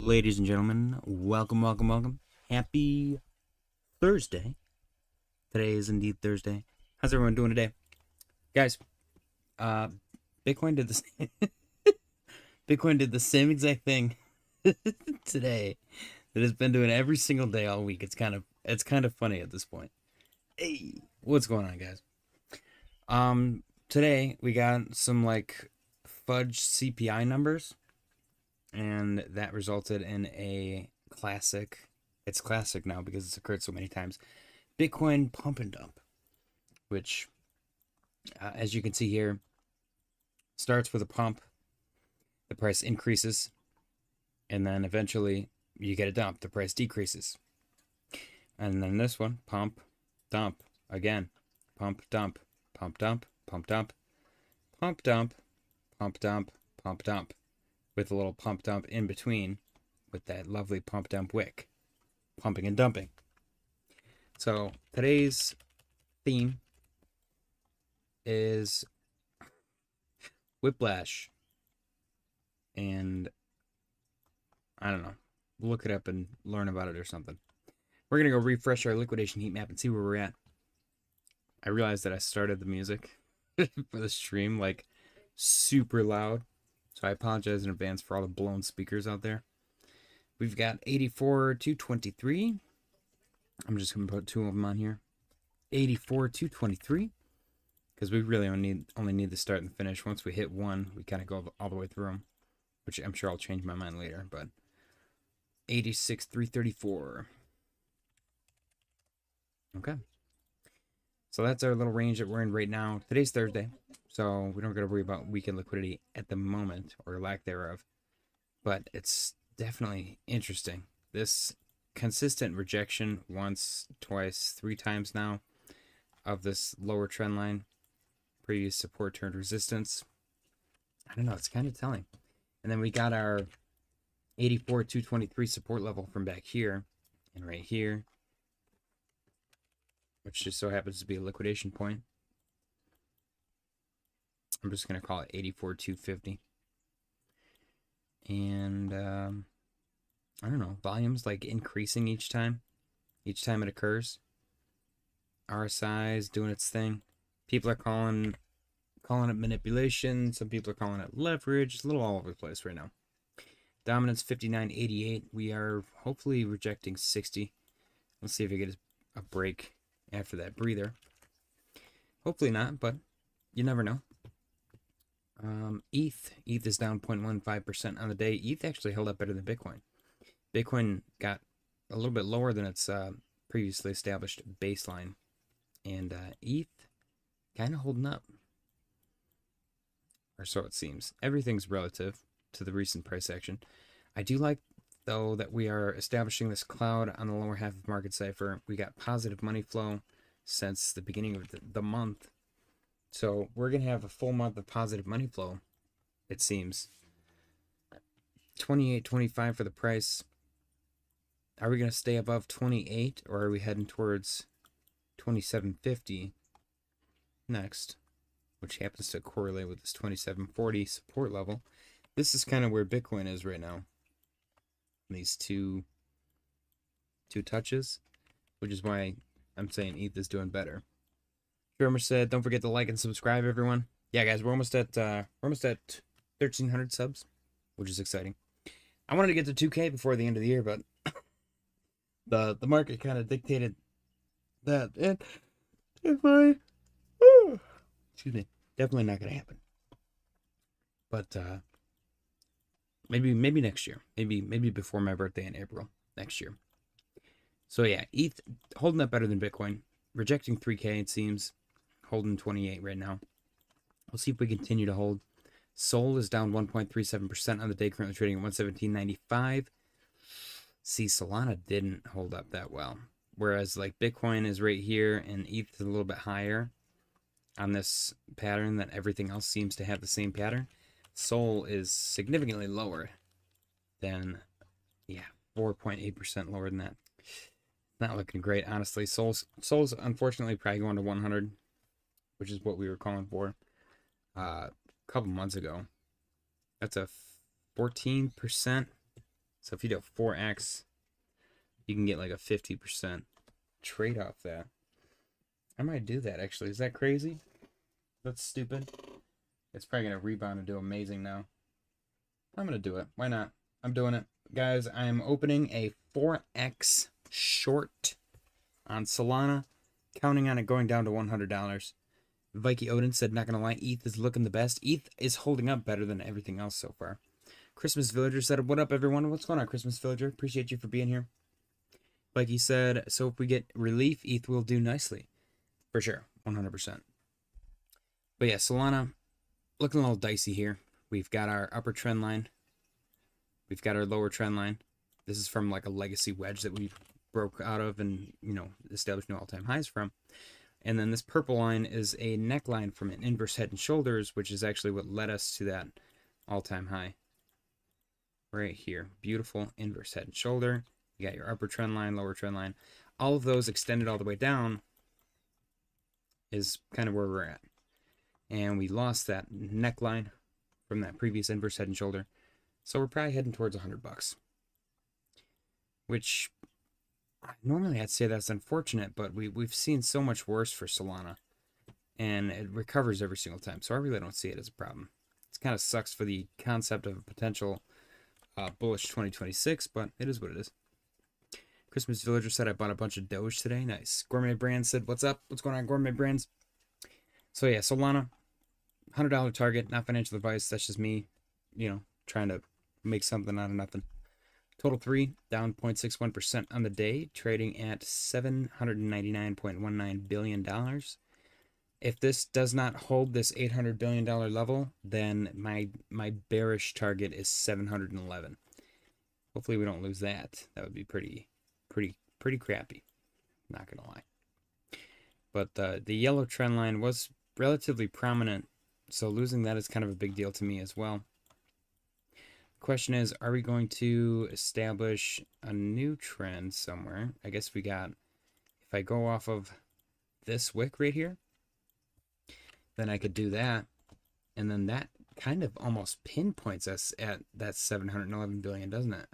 Ladies and gentlemen, welcome, welcome, welcome. Happy Thursday. Today is indeed Thursday. How's everyone doing today? Guys, uh Bitcoin did the same Bitcoin did the same exact thing today that it's been doing every single day all week. It's kind of funny at this point. Hey, what's going on, guys? Today we got some like fudge CPI numbers, and that resulted in a classic. It's classic now because it's occurred so many times. Bitcoin pump and dump, which, as you can see here, starts with a pump, the price increases, and then eventually you get a dump, the price decreases. And then this one, pump, dump, again, pump, dump, pump, dump, pump, dump, pump, dump, pump, dump, pump, dump, with a little pump dump in between with that lovely pump dump wick, pumping and dumping. So today's theme is Whiplash, and I don't know, look it up and learn about it or something. We're gonna go refresh our liquidation heat map and see where we're at. I realized that I started the music for the stream like super loud, so I apologize in advance for all the blown speakers out there. We've got 84,223. I'm just going to put two of them on here. 84,223. Because we really only need the start and finish. Once we hit one, we kind of go all the way through them. Which I'm sure I'll change my mind later. But 86,334. Okay. So that's our little range that we're in right now. Today's Thursday, so we don't got to worry about weekend liquidity at the moment, or lack thereof. But it's definitely interesting. This consistent rejection once, twice, three times now of this lower trend line, previous support turned resistance. I don't know, it's kind of telling. And then we got our 84,223 support level from back here and right here, which just so happens to be a liquidation point. I'm just going to call it 84,250. And I don't know, volume's like increasing each time it occurs. RSI is doing its thing. People are calling it manipulation. Some people are calling it leverage. It's a little all over the place right now. Dominance 59.88. We are hopefully rejecting 60. Let's see if we get a break after that breather. Hopefully not, but you never know. ETH is down 0.15% on the day. ETH actually held up better than Bitcoin. Bitcoin got a little bit lower than its previously established baseline, and ETH kind of holding up, or so it seems. Everything's relative to the recent price action. I do like, though, that we are establishing this cloud on the lower half of market cipher. We got positive money flow since the beginning of the month. So we're going to have a full month of positive money flow, it seems. 28.25 for the price. Are we going to stay above 28, or are we heading towards 27.50 next, which happens to correlate with this 27.40 support level? This is kind of where Bitcoin is right now. These two touches, which is why I'm saying ETH is doing better. Drummer said, "Don't forget to like and subscribe, everyone." Yeah, guys, we're almost at 1,300 subs, which is exciting. I wanted to get to 2K before the end of the year, but the market kind of dictated that, and excuse me, definitely not going to happen. But maybe next year, maybe before my birthday in April next year. So yeah, ETH holding up better than Bitcoin, rejecting 3K it seems. Holding 28 right now. We'll see if we continue to hold. Sol is down 1.37% on the day, currently trading at 117.95. See, Solana didn't hold up that well. Whereas like Bitcoin is right here and ETH is a little bit higher on this pattern that everything else seems to have the same pattern. Sol is significantly lower than, 4.8% lower than that. Not looking great, honestly. Sol's unfortunately probably going to 100. Which is what we were calling for a couple months ago. That's a 14% So if you do 4x, you can get like a 50% trade off that. I might do that actually. Is that crazy? That's stupid. It's probably going to rebound and do amazing now. I'm going to do it. Why not? I'm doing it. Guys, I am opening a 4x short on Solana, counting on it going down to $100. Vikey Odin said, not going to lie, ETH is looking the best. ETH is holding up better than everything else so far. Christmas Villager said, what up, everyone? What's going on, Christmas Villager? Appreciate you for being here. Vikey said, so if we get relief, ETH will do nicely. For sure, 100%. But yeah, Solana, looking a little dicey here. We've got our upper trend line. We've got our lower trend line. This is from like a legacy wedge that we broke out of and, established new all-time highs from. And then this purple line is a neckline from an inverse head and shoulders, which is actually what led us to that all-time high. Right here. Beautiful inverse head and shoulder. You got your upper trend line, lower trend line. All of those extended all the way down is kind of where we're at. And we lost that neckline from that previous inverse head and shoulder. So we're probably heading towards $100. Which normally I'd say that's unfortunate, but we've seen so much worse for Solana. And it recovers every single time. So I really don't see it as a problem. It kind of sucks for the concept of a potential bullish 2026, but it is what it is. Christmas Villager said, I bought a bunch of Doge today. Nice. Gourmet Brands said, what's up? What's going on, Gourmet Brands? So yeah, Solana, $100 target, not financial advice. That's just me, trying to make something out of nothing. Total 3, down 0.61% on the day, trading at $799.19 billion. If this does not hold this $800 billion level, then my bearish target is 711. Hopefully we don't lose that. That would be pretty crappy. Not gonna lie. But the yellow trend line was relatively prominent, so losing that is kind of a big deal to me as well. Question is, are we going to establish a new trend somewhere? I guess we got, if I go off of this wick right here, then I could do that. And then that kind of almost pinpoints us at that 711 billion, doesn't it?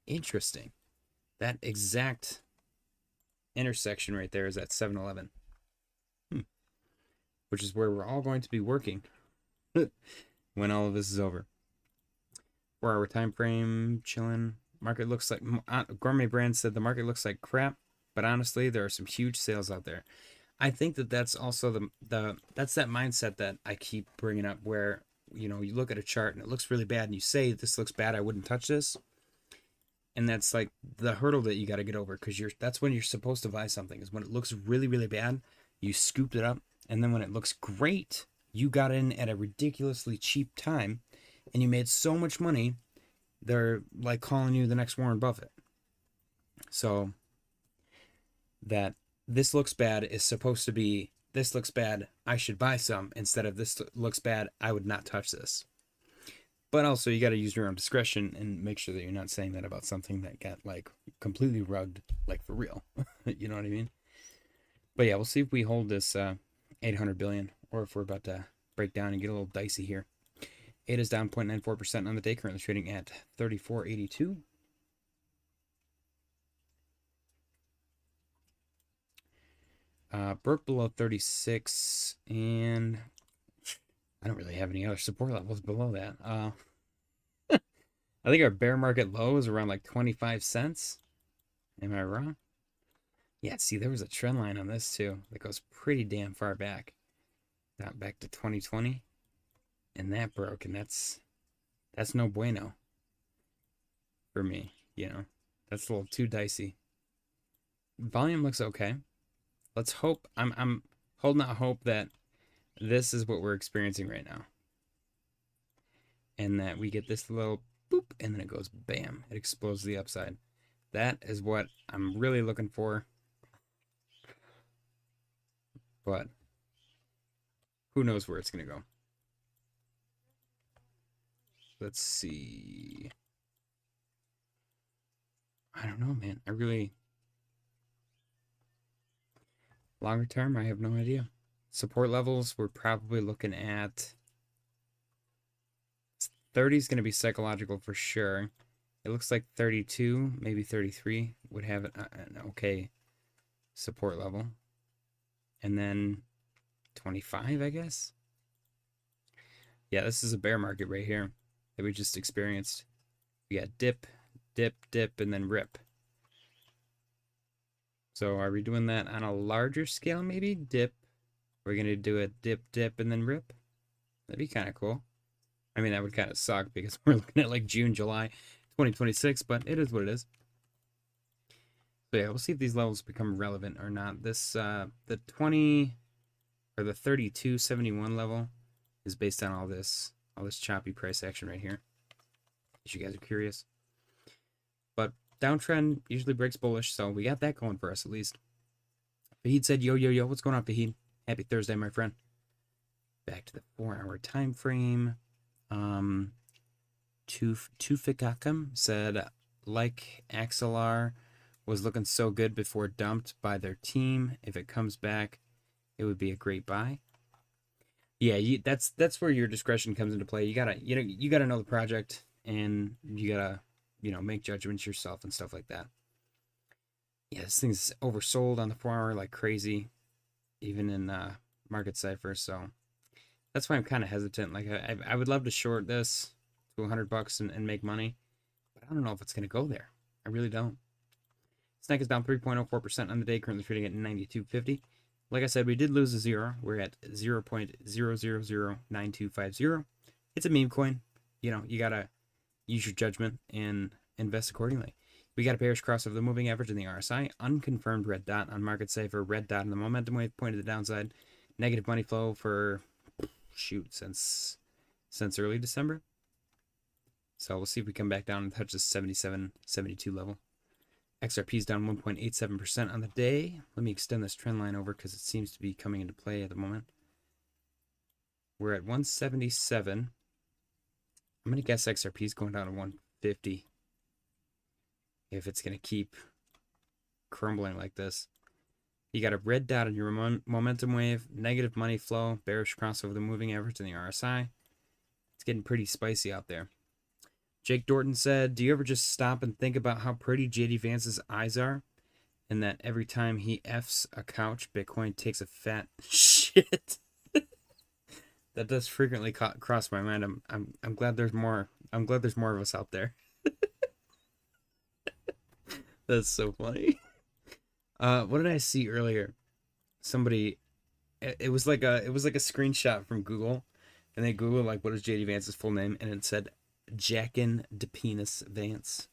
Interesting. That exact intersection right there is at 711. Which is where we're all going to be working when all of this is over. 4-hour time frame, chilling. Market looks like, Gourmet Brand said the market looks like crap, but honestly, there are some huge sales out there. I think that's also that's that mindset that I keep bringing up where, you look at a chart and it looks really bad and you say, this looks bad, I wouldn't touch this. And that's like the hurdle that you got to get over, because that's when you're supposed to buy something, is when it looks really, really bad, you scooped it up. And then when it looks great, you got in at a ridiculously cheap time and you made so much money, they're like calling you the next Warren Buffett. So that this looks bad is supposed to be, this looks bad, I should buy some, instead of this looks bad, I would not touch this. But also you got to use your own discretion and make sure that you're not saying that about something that got like completely rugged, like for real. You know what I mean? But yeah, we'll see if we hold this 800 billion, or if we're about to break down and get a little dicey here. It is down 0.94% on the day, currently trading at 34.82. Broke below 36, and I don't really have any other support levels below that. I think our bear market low is around like 25 cents. Am I wrong? Yeah, see, there was a trend line on this too that goes pretty damn far back. Not back to 2020. And that broke, and that's no bueno for me, That's a little too dicey. Volume looks okay. Let's hope, I'm holding out hope that this is what we're experiencing right now. And that we get this little boop, and then it goes bam. It explodes to the upside. That is what I'm really looking for. But who knows where it's going to go. Let's see. I don't know, man. Longer term, I have no idea. Support levels, we're probably looking at 30 is going to be psychological for sure. It looks like 32, maybe 33 would have an okay support level. And then 25, I guess. Yeah, this is a bear market right here that we just experienced. We got dip, dip, dip, and then rip. So are we doing that on a larger scale, maybe? Dip. We're going to do a dip, dip, and then rip. That'd be kind of cool. I mean, that would kind of suck because we're looking at like June, July 2026, but it is what it is. So yeah, we'll see if these levels become relevant or not. This, the 20 or the 32.71 level is based on all this choppy price action right here. If you guys are curious. But downtrend usually breaks bullish, so we got that going for us at least. Fahid said, yo, yo, yo, what's going on, Fahid? Happy Thursday, my friend. Back to the 4-hour time frame. Tufikakam said, like Axelar was looking so good before dumped by their team. If it comes back, it would be a great buy. Yeah, that's where your discretion comes into play. You gotta know the project, and you gotta make judgments yourself and stuff like that. Yeah, this thing's oversold on the 4-hour like crazy, even in market cipher. So that's why I'm kind of hesitant. Like I would love to short this to $100 and make money, but I don't know if it's gonna go there. I really don't. Snack is down 3.04% on the day, currently trading at 92.50. Like I said, we did lose a zero. We're at 0.0009250. It's a meme coin. You gotta use your judgment and invest accordingly. We got a bearish cross of the moving average in the RSI, unconfirmed red dot on market cipher, red dot in the momentum wave, point to the downside, negative money flow for since early December. So we'll see if we come back down and touch the 77, 72 level. XRP is down 1.87% on the day. Let me extend this trend line over because it seems to be coming into play at the moment. We're at 177. I'm going to guess XRP is going down to 150 if it's going to keep crumbling like this. You got a red dot in your momentum wave, negative money flow, bearish crossover the moving average in the RSI. It's getting pretty spicy out there. Jake Dorton said, do you ever just stop and think about how pretty JD Vance's eyes are? And that every time he F's a couch, Bitcoin takes a fat shit. That does frequently cross my mind. I'm glad there's more. I'm glad there's more of us out there. That's so funny. What did I see earlier? Somebody, it was like a screenshot from Google, and they Googled like what is JD Vance's full name, and it said Jackin DePenis Vance,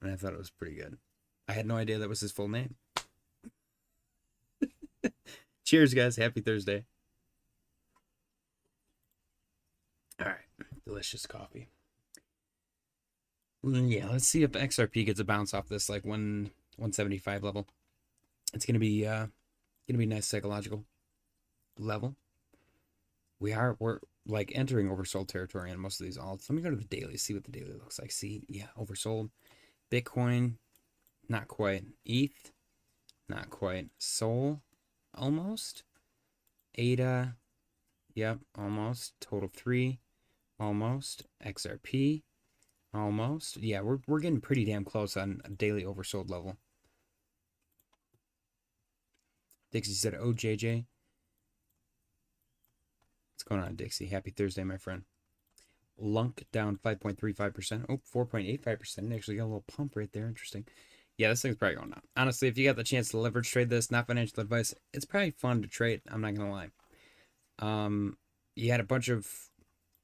and I thought it was pretty good. I had no idea that was his full name. Cheers, guys! Happy Thursday. All right, delicious coffee. Yeah, let's see if XRP gets a bounce off this like 175 level. It's gonna be a nice psychological level. We're like entering oversold territory on most of these alts. Let me go to the daily, see what the daily looks like. See, yeah, oversold. Bitcoin, not quite. ETH, not quite. Sol, almost. ADA, yep, almost. Total 3, almost. XRP, almost. Yeah, we're getting pretty damn close on a daily oversold level. Dixie said, oh, JJ. What's going on, Dixie? Happy Thursday, my friend. Lunk down 5.35%. Oh, 4.85%. Actually got a little pump right there. Interesting. Yeah, this thing's probably going up. Honestly, if you got the chance to leverage trade this, not financial advice, it's probably fun to trade. I'm not going to lie. You had a bunch of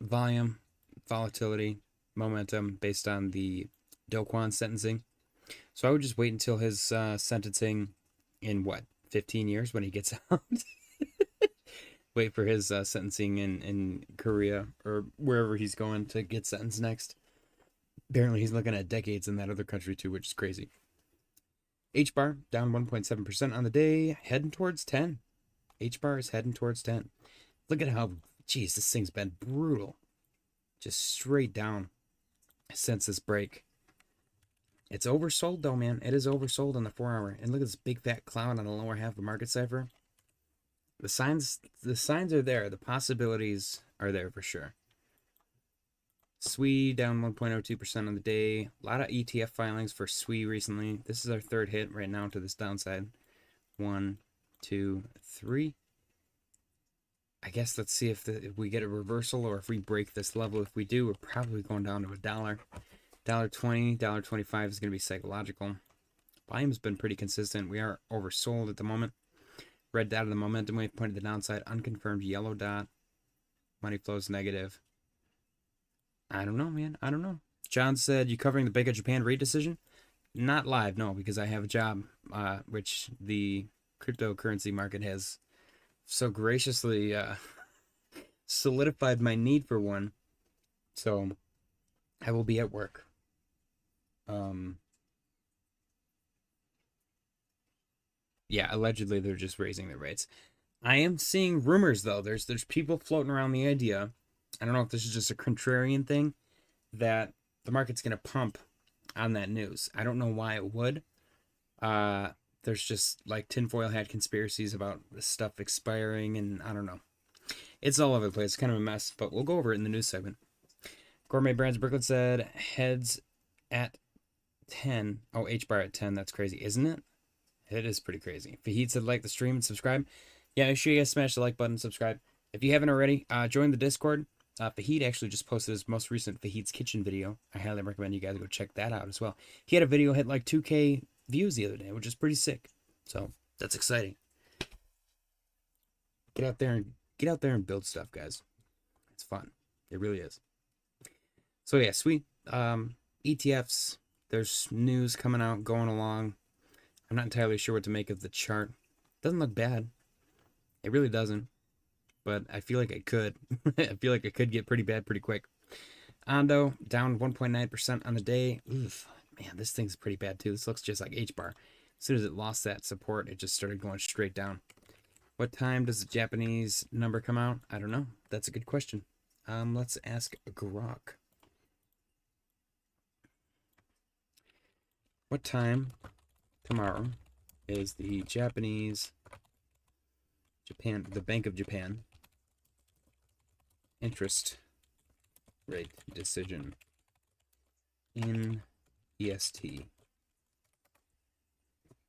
volume, volatility, momentum based on the Do Kwon sentencing. So I would just wait until his sentencing in, 15 years when he gets out? Wait for his sentencing in Korea or wherever he's going to get sentenced next. Apparently, he's looking at decades in that other country too, which is crazy. H-bar down 1.7% on the day, heading towards 10. H-bar is heading towards 10. Look at how, geez, this thing's been brutal. Just straight down since this break. It's oversold though, man. It is oversold on the 4-hour. And look at this big fat cloud on the lower half of market cipher. The signs are there. The possibilities are there for sure. SWE down 1.02% on the day. A lot of ETF filings for SWE recently. This is our third hit right now to this downside. 1, 2, 3. I guess let's see if we get a reversal or if we break this level. If we do, we're probably going down to $1. $1.20, $1.25 is going to be psychological. Volume's been pretty consistent. We are oversold at the moment. Red dot of the momentum wave pointed to the downside. Unconfirmed yellow dot. Money flows negative. I don't know, man. I don't know. John said, you covering the Bank of Japan rate decision? Not live, no, because I have a job, which the cryptocurrency market has so graciously solidified my need for one. So I will be at work. Yeah, allegedly they're just raising their rates. I am seeing rumors though. There's people floating around the idea. I don't know if this is just a contrarian thing that the market's gonna pump on that news. I don't know why it would. There's just like tinfoil hat conspiracies about this stuff expiring, and I don't know. It's all over the place. It's kind of a mess, but we'll go over it in the news segment. Gourmet Brands Brooklyn said heads at 10. Oh, H bar at 10. That's crazy, isn't it? It is pretty crazy. Fahid said like the stream and subscribe. Yeah, make sure you guys smash the like button, subscribe. If you haven't already, join the Discord. Fahid actually just posted his most recent Fahid's Kitchen video. I highly recommend you guys go check that out as well. He had a video hit like 2K views the other day, which is pretty sick. So that's exciting. Get out there and build stuff, guys. It's fun. It really is. So yeah, sweet. ETFs. There's news coming out, going along. I'm not entirely sure what to make of the chart. Doesn't look bad. It really doesn't. But I feel like it could. I feel like it could get pretty bad pretty quick. Ondo down 1.9% on the day. Oof, man, this thing's pretty bad too. This looks just like H bar. As soon as it lost that support, it just started going straight down. What time does the Japanese number come out? I don't know. That's a good question. Let's ask Grok. What time tomorrow is the the Bank of Japan interest rate decision in EST?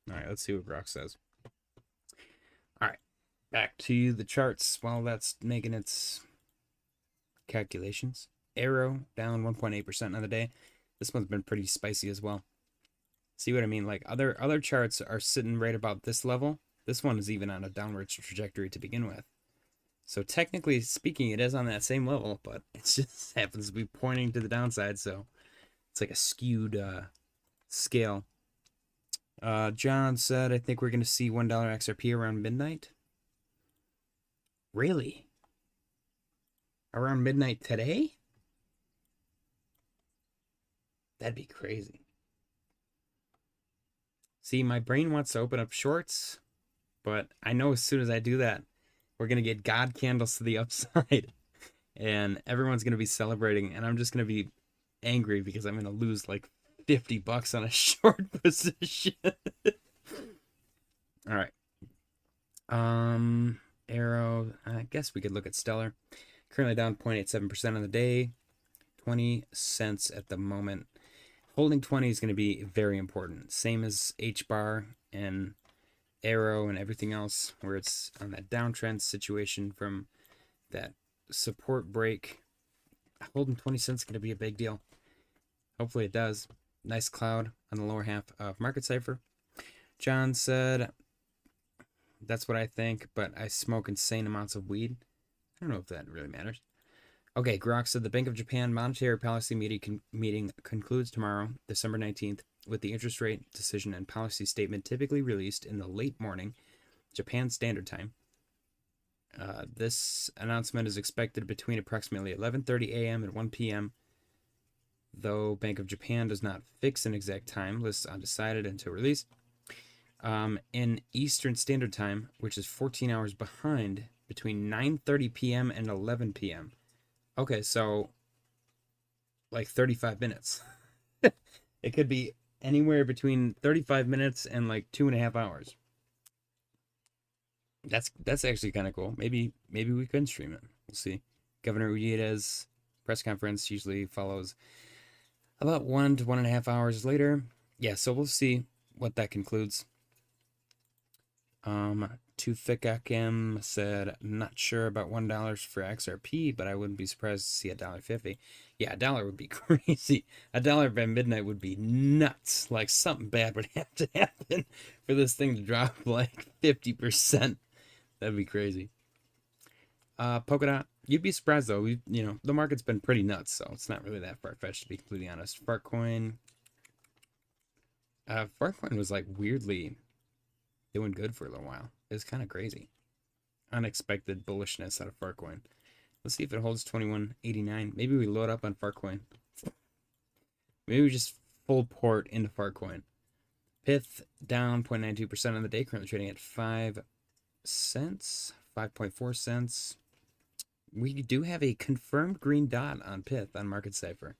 All right, let's see what Grok says. All right, back to the charts while that's making its calculations. Arrow down 1.8% on the day. This one's been pretty spicy as well. See what I mean? Like other charts are sitting right about this level. This one is even on a downward trajectory to begin with. So technically speaking, it is on that same level, but it just happens to be pointing to the downside. So it's like a skewed scale. John said, I think we're going to see $1 XRP around midnight. Really? Around midnight today? That'd be crazy. See, my brain wants to open up shorts, but I know as soon as I do that, we're going to get God candles to the upside, and everyone's going to be celebrating, and I'm just going to be angry because I'm going to lose like $50 on a short position. All right. Arrow, I guess we could look at Stellar. Currently down 0.87% on the day, 20 cents at the moment. Holding 20 is going to be very important. Same as H bar and Arrow and everything else, where it's on that downtrend situation from that support break. Holding 20 cents is going to be a big deal. Hopefully it does. Nice cloud on the lower half of Market Cipher. John said, that's what I think, but I smoke insane amounts of weed. I don't know if that really matters. Okay, Grok said the Bank of Japan monetary policy meeting concludes tomorrow, December 19th, with the interest rate decision and policy statement typically released in the late morning, Japan Standard Time. This announcement is expected between approximately 11:30 a.m. and 1 p.m., though Bank of Japan does not fix an exact time, lists undecided until release. In Eastern Standard Time, which is 14 hours behind, between 9:30 p.m. and 11 p.m. Okay, so like 35 minutes. It could be anywhere between 35 minutes and like 2.5 hours. That's actually kind of cool. Maybe we can stream it. We'll see. Governor Uyeda's Press conference usually follows about 1 to 1.5 hours later. Yeah, so we'll see what that concludes. Tufikakim said, not sure about $1 for XRP, but I wouldn't be surprised to see $1.50. Yeah, $1 would be crazy. $1 by midnight would be nuts. Like something bad would have to happen for this thing to drop like 50%. That'd be crazy. Polkadot, you'd be surprised though. The market's been pretty nuts, so it's not really that far-fetched to be completely honest. Fartcoin was like weirdly doing good for a little while. It's kind of crazy. Unexpected bullishness out of Fartcoin. Let's see if it holds 21.89. Maybe we load up on Fartcoin. Maybe we just full port into Fartcoin. Pith down 0.92% on the day, currently trading at 5 cents, 5.4 cents. We do have a confirmed green dot on Pith on Market Cipher.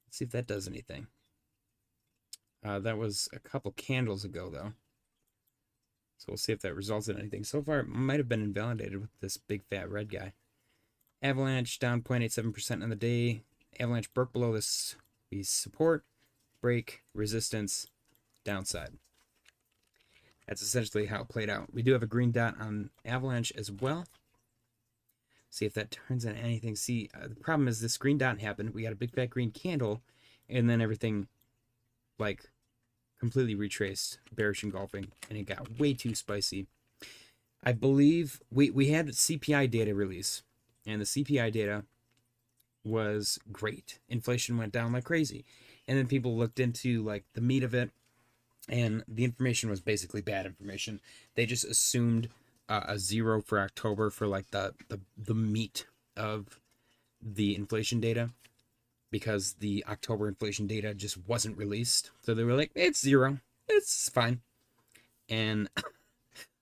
Let's see if that does anything. That was a couple candles ago, though. So we'll see if that results in anything. So far, it might have been invalidated with this big fat red guy. Avalanche down 0.87% on the day. Avalanche broke below this support, break, resistance, downside. That's essentially how it played out. We do have a green dot on Avalanche as well. See if that turns into anything. See, the problem is this green dot happened. We got a big fat green candle, and then everything, like, completely retraced, bearish engulfing, and it got way too spicy. I believe we had CPI data release, and the CPI data was great. Inflation went down like crazy, and then people looked into like the meat of it, and the information was basically bad information. They just assumed a 0 for October for like the meat of the inflation data, because the October inflation data just wasn't released. So they were like, it's 0. It's fine. And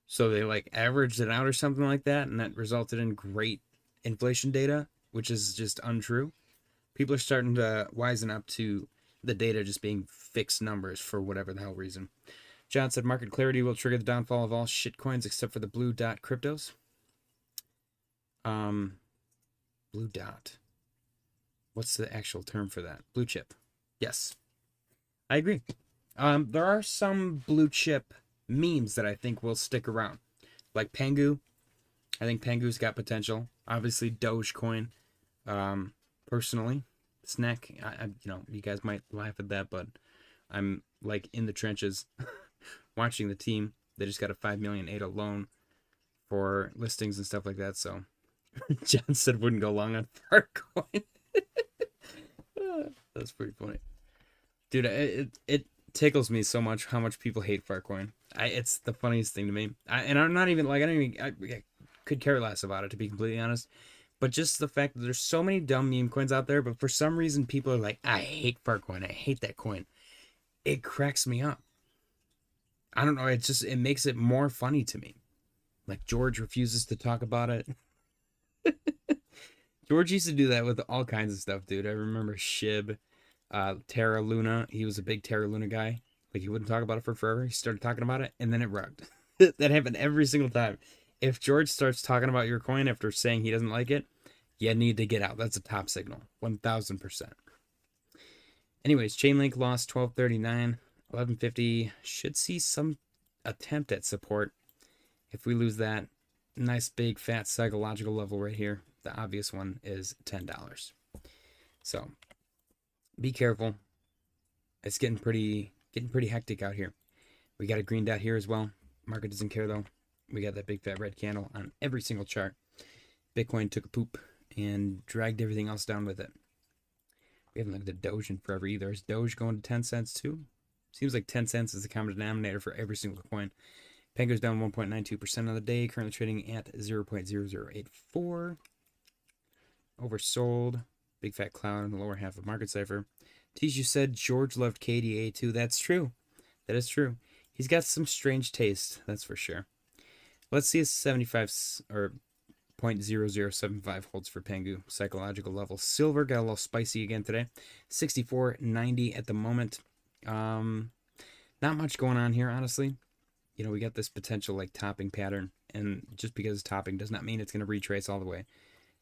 so they like averaged it out or something like that, and that resulted in great inflation data, which is just untrue. People are starting to wisen up to the data just being fixed numbers for whatever the hell reason. John said market clarity will trigger the downfall of all shitcoins except for the blue dot cryptos. Blue dot. What's the actual term for that? Blue chip. Yes, I agree. There are some blue chip memes that I think will stick around, like Pengu. I think Pengu's got potential. Obviously, Dogecoin. Personally, Snack. You guys might laugh at that, but I'm like in the trenches, watching the team. They just got a 5 million ADA loan for listings and stuff like that. So, John said wouldn't go long on Fartcoin. That's pretty funny, dude. It tickles me so much how much people hate Fartcoin. It's the funniest thing to me. I'm not even like I could care less about it, to be completely honest. But just the fact that there's so many dumb meme coins out there, but for some reason people are like, I hate Fartcoin. I hate that coin. It cracks me up. I don't know. It makes it more funny to me. Like George refuses to talk about it. George used to do that with all kinds of stuff, dude. I remember Shib, Terra Luna. He was a big Terra Luna guy. Like, he wouldn't talk about it for forever. He started talking about it, and then it rugged. That happened every single time. If George starts talking about your coin after saying he doesn't like it, you need to get out. That's a top signal. 1,000%. Anyways, Chainlink lost 1239. 1150. Should see some attempt at support. If we lose that, nice big fat psychological level right here. The obvious one is $10. So be careful. It's getting pretty hectic out here. We got a green dot here as well. Market doesn't care though. We got that big fat red candle on every single chart. Bitcoin took a poop and dragged everything else down with it. We haven't looked at Doge in forever either. Is Doge going to 10 cents too? Seems like 10 cents is the common denominator for every single coin. Pengu's down 1.92% on the day, currently trading at 0.0084. Oversold. Big fat cloud in the lower half of Market Cipher. Tishu said George loved KDA too. That's true. That is true. He's got some strange taste, that's for sure. Let's see if 75 or 0.0075 holds for Pengu. Psychological level. Silver got a little spicy again today. 64.90 at the moment. Not much going on here, honestly. You know, we got this potential like topping pattern, and just because it's topping does not mean it's going to retrace all the way.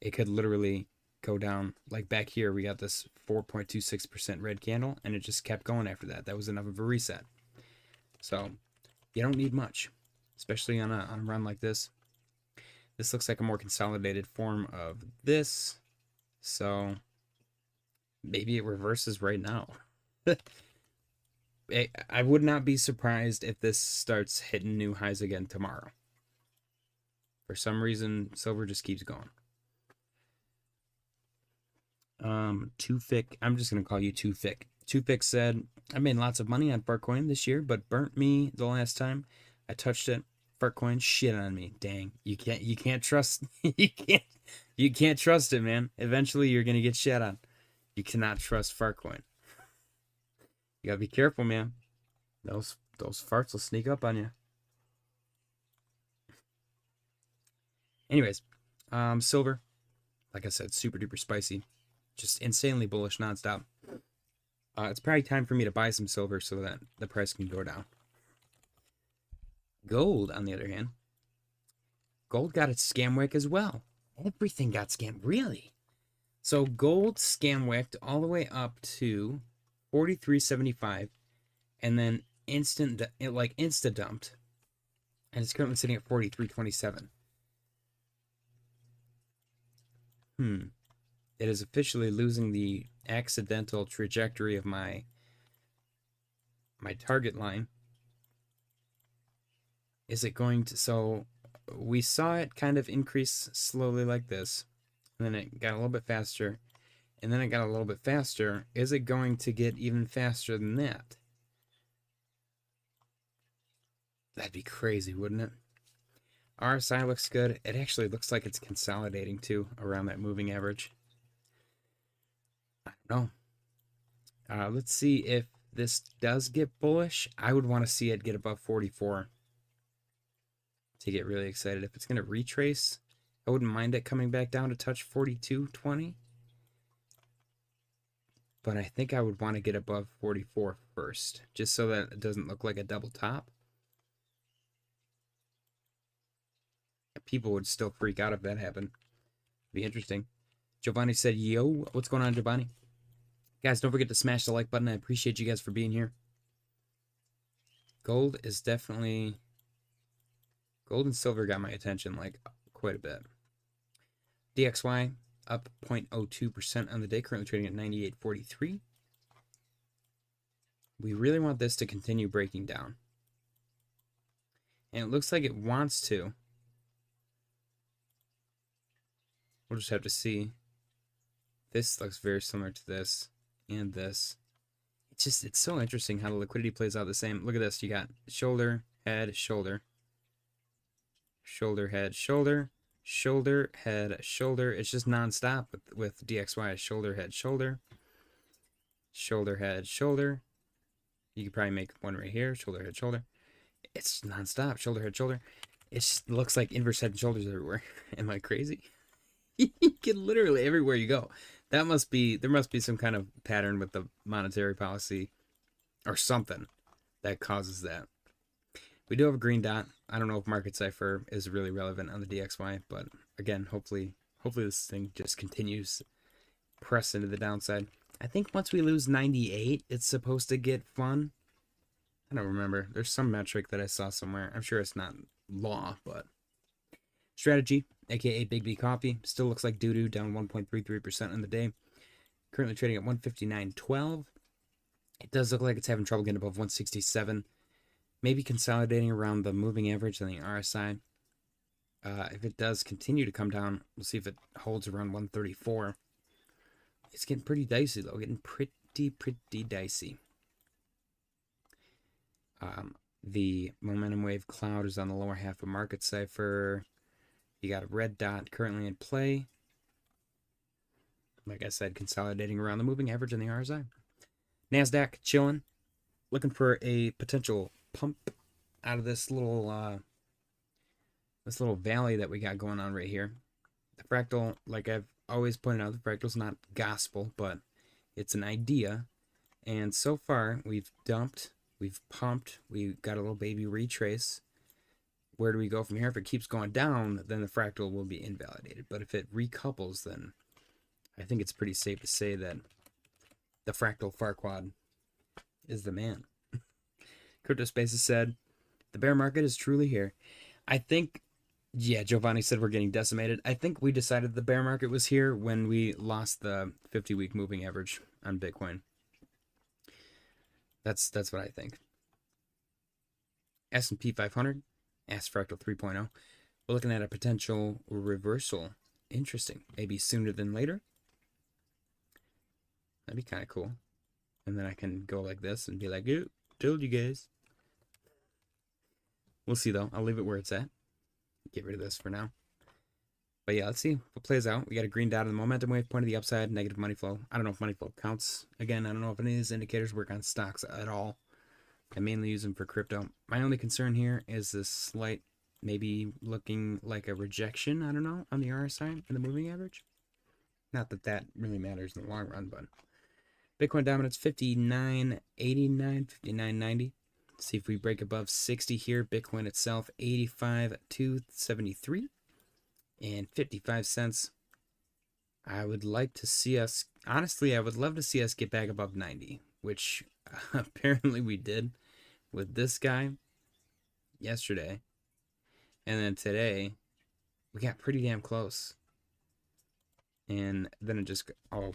It could literally go down. Like back here, we got this 4.26% red candle, and it just kept going after that. That was enough of a reset. So you don't need much, especially on a run like this. This looks like a more consolidated form of this. So maybe it reverses right now. I would not be surprised if this starts hitting new highs again tomorrow. For some reason, silver just keeps going. Tufik, I'm just gonna call you Tufik. Tufik said, I made lots of money on Fartcoin this year, but burnt me the last time I touched it. Fartcoin shit on me. Dang. You can't trust you can't trust it, man. Eventually you're gonna get shit on. You cannot trust Fartcoin. You gotta be careful, man. Those farts will sneak up on you. Anyways, silver, like I said, super duper spicy, just insanely bullish nonstop. It's probably time for me to buy some silver so that the price can go down. Gold, on the other hand, gold got its scam wick as well. Everything got scammed, really. So gold scam wicked all the way up to 43.75, and then insta dumped, and it's currently sitting at 43.27. It is officially losing the accidental trajectory of my target line. Is it going to... So we saw it kind of increase slowly like this, and then it got a little bit faster, and then it got a little bit faster. Is it going to get even faster than that? That'd be crazy, wouldn't it? RSI looks good. It actually looks like it's consolidating too around that moving average. I don't know. Let's see if this does get bullish. I would want to see it get above 44 to get really excited. If it's going to retrace, I wouldn't mind it coming back down to touch 42.20. But I think I would want to get above 44 first, just so that it doesn't look like a double top. People would still freak out if that happened. Be interesting. Giovanni said, yo, what's going on, Giovanni? Guys, don't forget to smash the like button. I appreciate you guys for being here. Gold is definitely... Gold and silver got my attention, like, quite a bit. DXY up 0.02% on the day, currently trading at 98.43. We really want this to continue breaking down. And it looks like it wants to. We'll just have to see. This looks very similar to this and this. It's so interesting how the liquidity plays out the same. Look at this. You got shoulder, head, shoulder. Shoulder, head, shoulder. Shoulder, head, shoulder. It's just non-stop with DXY. Shoulder, head, shoulder. Shoulder, head, shoulder. You could probably make one right here. Shoulder, head, shoulder. It's non-stop. Shoulder, head, shoulder. It just looks like inverse head and shoulders everywhere. Am I crazy? You can literally everywhere you go. There must be some kind of pattern with the monetary policy or something that causes that. We do have a green dot. I don't know if market cipher is really relevant on the DXY, but again, hopefully this thing just continues press into the downside. I think once we lose 98, it's supposed to get fun. I don't remember. There's some metric that I saw somewhere. I'm sure it's not law, but strategy, aka Big B Coffee, still looks like doo-doo, down 1.33% on the day. Currently trading at 159.12. It does look like it's having trouble getting above 167. Maybe consolidating around the moving average and the RSI. If it does continue to come down, we'll see if it holds around 134. It's getting pretty dicey, though. Getting pretty dicey. The momentum wave cloud is on the lower half of market cipher. You got a red dot currently in play. Like I said, consolidating around the moving average and the RSI. NASDAQ chilling. Looking for a potential pump out of this little valley that we got going on right here. The fractal, like I've always pointed out, the fractal's not gospel, but it's an idea. And so far, we've dumped, we've pumped, we got a little baby retrace. Where do we go from here? If it keeps going down, then the fractal will be invalidated. But if it recouples, then I think it's pretty safe to say that the fractal Farquad is the man. Crypto Spaces said, the bear market is truly here. I think, yeah, Giovanni said we're getting decimated. I think we decided the bear market was here when we lost the 50-week moving average on Bitcoin. That's what I think. S&P 500, Ask Fractal 3.0. We're looking at a potential reversal. Interesting. Maybe sooner than later. That'd be kind of cool. And then I can go like this and be like, "Ooh, told you guys." We'll see, though. I'll leave it where it's at. Get rid of this for now. But yeah, let's see what plays out. We got a green dot on the momentum wave, point to the upside, negative money flow. I don't know if money flow counts. Again, I don't know if any of these indicators work on stocks at all. I mainly use them for crypto. My only concern here is this slight, maybe looking like a rejection, I don't know, on the RSI and the moving average. Not that that really matters in the long run, but Bitcoin dominance 59.89, 59.90. See if we break above 60 here. Bitcoin itself 85.273 and 55 cents. I would like to see us, honestly, I would love to see us get back above 90, which apparently we did with this guy yesterday. And then today, we got pretty damn close. And then it just all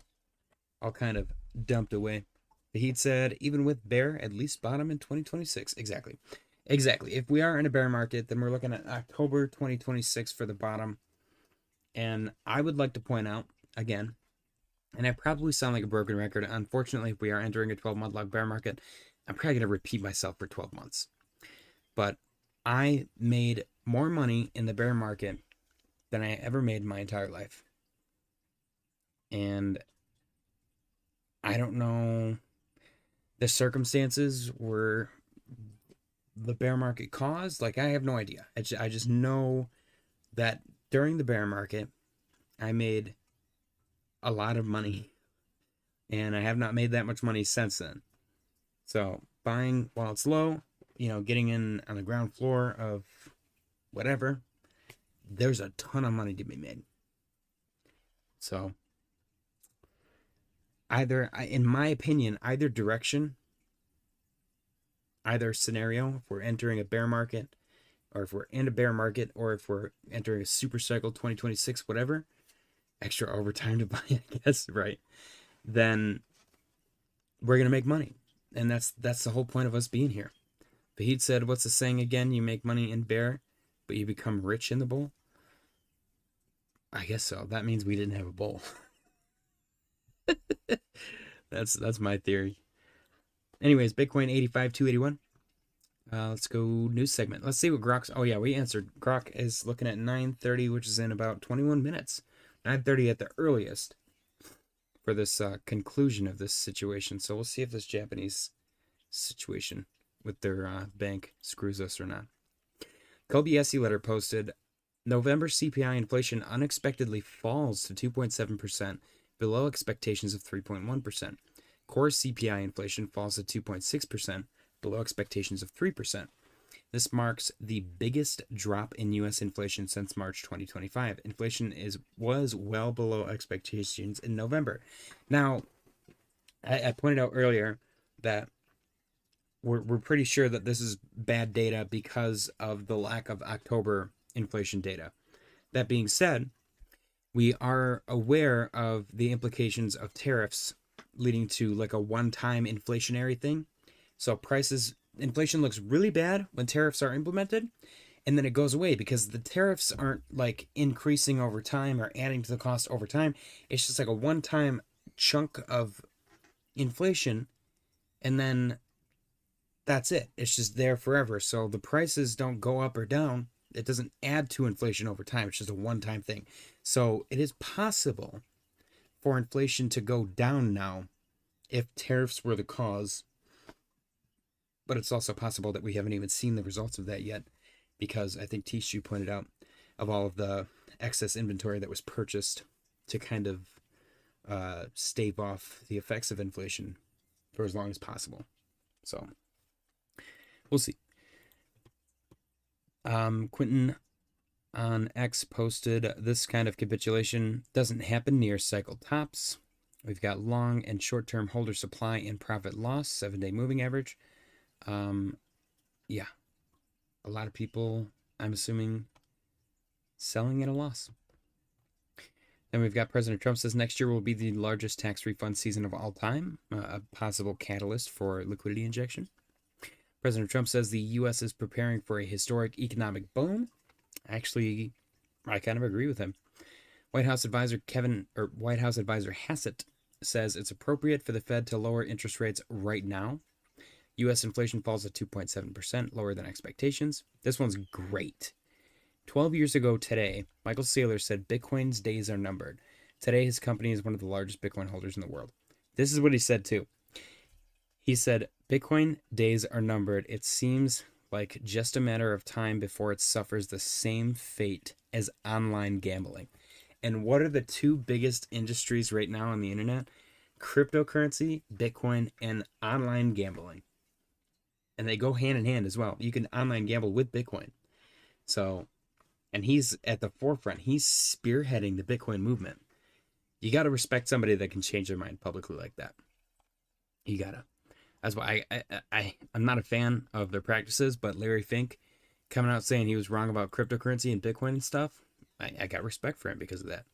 kind of dumped away. The heat said, even with bear, at least bottom in 2026. Exactly. If we are in a bear market, then we're looking at October 2026 for the bottom. And I would like to point out, again, and I probably sound like a broken record. Unfortunately, if we are entering a 12-month long bear market, I'm probably going to repeat myself for 12 months. But I made more money in the bear market than I ever made in my entire life. And I don't know the circumstances were the bear market caused. Like, I have no idea. I just know that during the bear market, I made a lot of money. And I have not made that much money since then. So buying while it's low, getting in on the ground floor of whatever, there's a ton of money to be made. So either, in my opinion, either direction, either scenario, if we're entering a bear market, or if we're in a bear market, or if we're entering a super cycle 2026, whatever, extra overtime to buy, I guess, right? Then we're going to make money. And that's the whole point of us being here. Fahid said, what's the saying again? You make money in bear, but you become rich in the bull? I guess so. That means we didn't have a bull. That's my theory. Anyways, Bitcoin 85,281. Let's go news segment. Let's see what Grok's. Oh yeah, we answered. Grok is looking at 9:30, which is in about 21 minutes. 9:30 at the earliest for this conclusion of this situation. So we'll see if this Japanese situation with their bank screws us or not. Kobayashi letter posted, November CPI inflation unexpectedly falls to 2.7%, below expectations of 3.1%. Core CPI inflation falls to 2.6%, below expectations of 3%. This marks the biggest drop in U.S. inflation since March 2025. Inflation was well below expectations in November. Now, I pointed out earlier that we're pretty sure that this is bad data because of the lack of October inflation data. That being said, we are aware of the implications of tariffs leading to like a one-time inflationary thing. So inflation looks really bad when tariffs are implemented, and then it goes away because the tariffs aren't like increasing over time or adding to the cost over time. It's just like a one-time chunk of inflation, and then that's it. It's just there forever. So the prices don't go up or down. It doesn't add to inflation over time. It's just a one-time thing. So it is possible for inflation to go down now if tariffs were the cause. But it's also possible that we haven't even seen the results of that yet, because I think Tishu pointed out of all of the excess inventory that was purchased to kind of stave off the effects of inflation for as long as possible. So we'll see. Quentin on X posted, this kind of capitulation doesn't happen near cycle tops. We've got long and short-term holder supply and profit loss, 7-day moving average. Yeah, a lot of people, I'm assuming, selling at a loss. Then we've got President Trump says next year will be the largest tax refund season of all time, a possible catalyst for liquidity injection. President Trump says the U.S. is preparing for a historic economic boom. Actually, I kind of agree with him. White House advisor Hassett says it's appropriate for the Fed to lower interest rates right now. U.S. inflation falls at 2.7%, lower than expectations. This one's great. 12 years ago today, Michael Saylor said Bitcoin's days are numbered. Today, his company is one of the largest Bitcoin holders in the world. This is what he said, too. He said, Bitcoin days are numbered. It seems like just a matter of time before it suffers the same fate as online gambling. And what are the two biggest industries right now on the internet? Cryptocurrency, Bitcoin, and online gambling. And they go hand in hand as well. You can online gamble with Bitcoin. So, and he's at the forefront. He's spearheading the Bitcoin movement. You got to respect somebody that can change their mind publicly like that. You got to. That's why I'm not a fan of their practices, but Larry Fink coming out saying he was wrong about cryptocurrency and Bitcoin and stuff, I got respect for him because of that.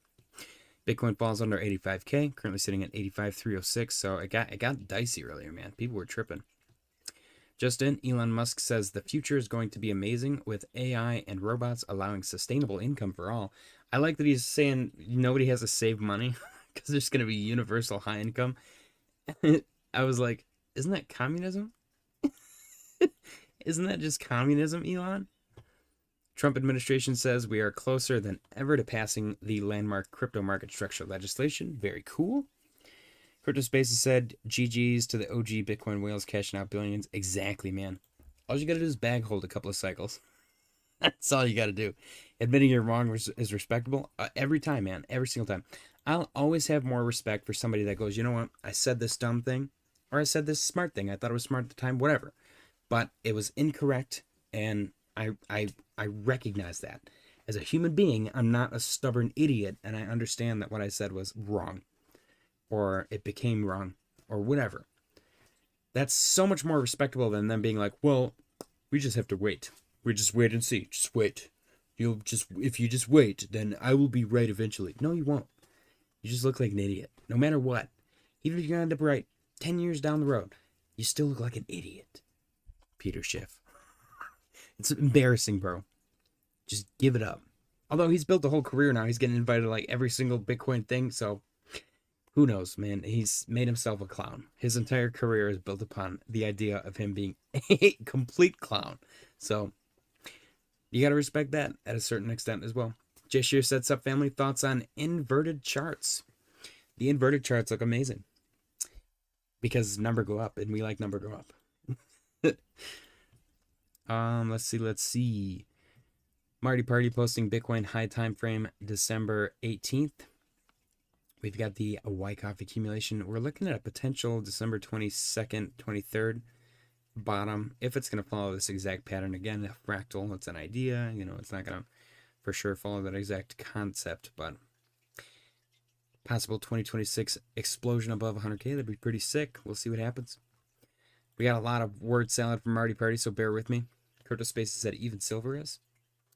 Bitcoin falls under 85K, currently sitting at 85,306, so it got dicey earlier, man. People were tripping. Just in, Elon Musk says the future is going to be amazing with AI and robots allowing sustainable income for all. I like that he's saying nobody has to save money because there's going to be universal high income. I was like, isn't that communism? Isn't that just communism, Elon? Trump administration says we are closer than ever to passing the landmark crypto market structure legislation. Very cool. Crypto Spaces said GG's to the OG Bitcoin whales cashing out billions. Exactly, man. All you got to do is bag hold a couple of cycles. That's all you got to do. Admitting you're wrong is respectable. Every time, man. Every single time. I'll always have more respect for somebody that goes, you know what? I said this dumb thing. Or I said this smart thing. I thought it was smart at the time. Whatever. But it was incorrect. And I recognize that. As a human being, I'm not a stubborn idiot. And I understand that what I said was wrong. Or it became wrong. Or whatever. That's so much more respectable than them being like, well, we just have to wait. We just wait and see. Just wait. If you just wait, then I will be right eventually. No, you won't. You just look like an idiot. No matter what. Even if you end up right 10 years down the road, you still look like an idiot. Peter Schiff. It's embarrassing, bro. Just give it up. Although he's built a whole career now. He's getting invited to like every single Bitcoin thing. So who knows, man? He's made himself a clown. His entire career is built upon the idea of him being a complete clown. So you got to respect that at a certain extent as well. Jay Shear sets up family thoughts on inverted charts. The inverted charts look amazing because number go up and we like number go up. Let's see. Marty Party posting Bitcoin high time frame December 18th. We've got the Wyckoff accumulation. We're looking at a potential December 22nd, 23rd bottom. If it's going to follow this exact pattern again, a fractal, it's an idea. You know, it's not going to for sure follow that exact concept, but possible 2026 explosion above 100K. That'd be pretty sick. We'll see what happens. We got a lot of word salad from Marty Party, so bear with me. Crypto Spaces said even silver is.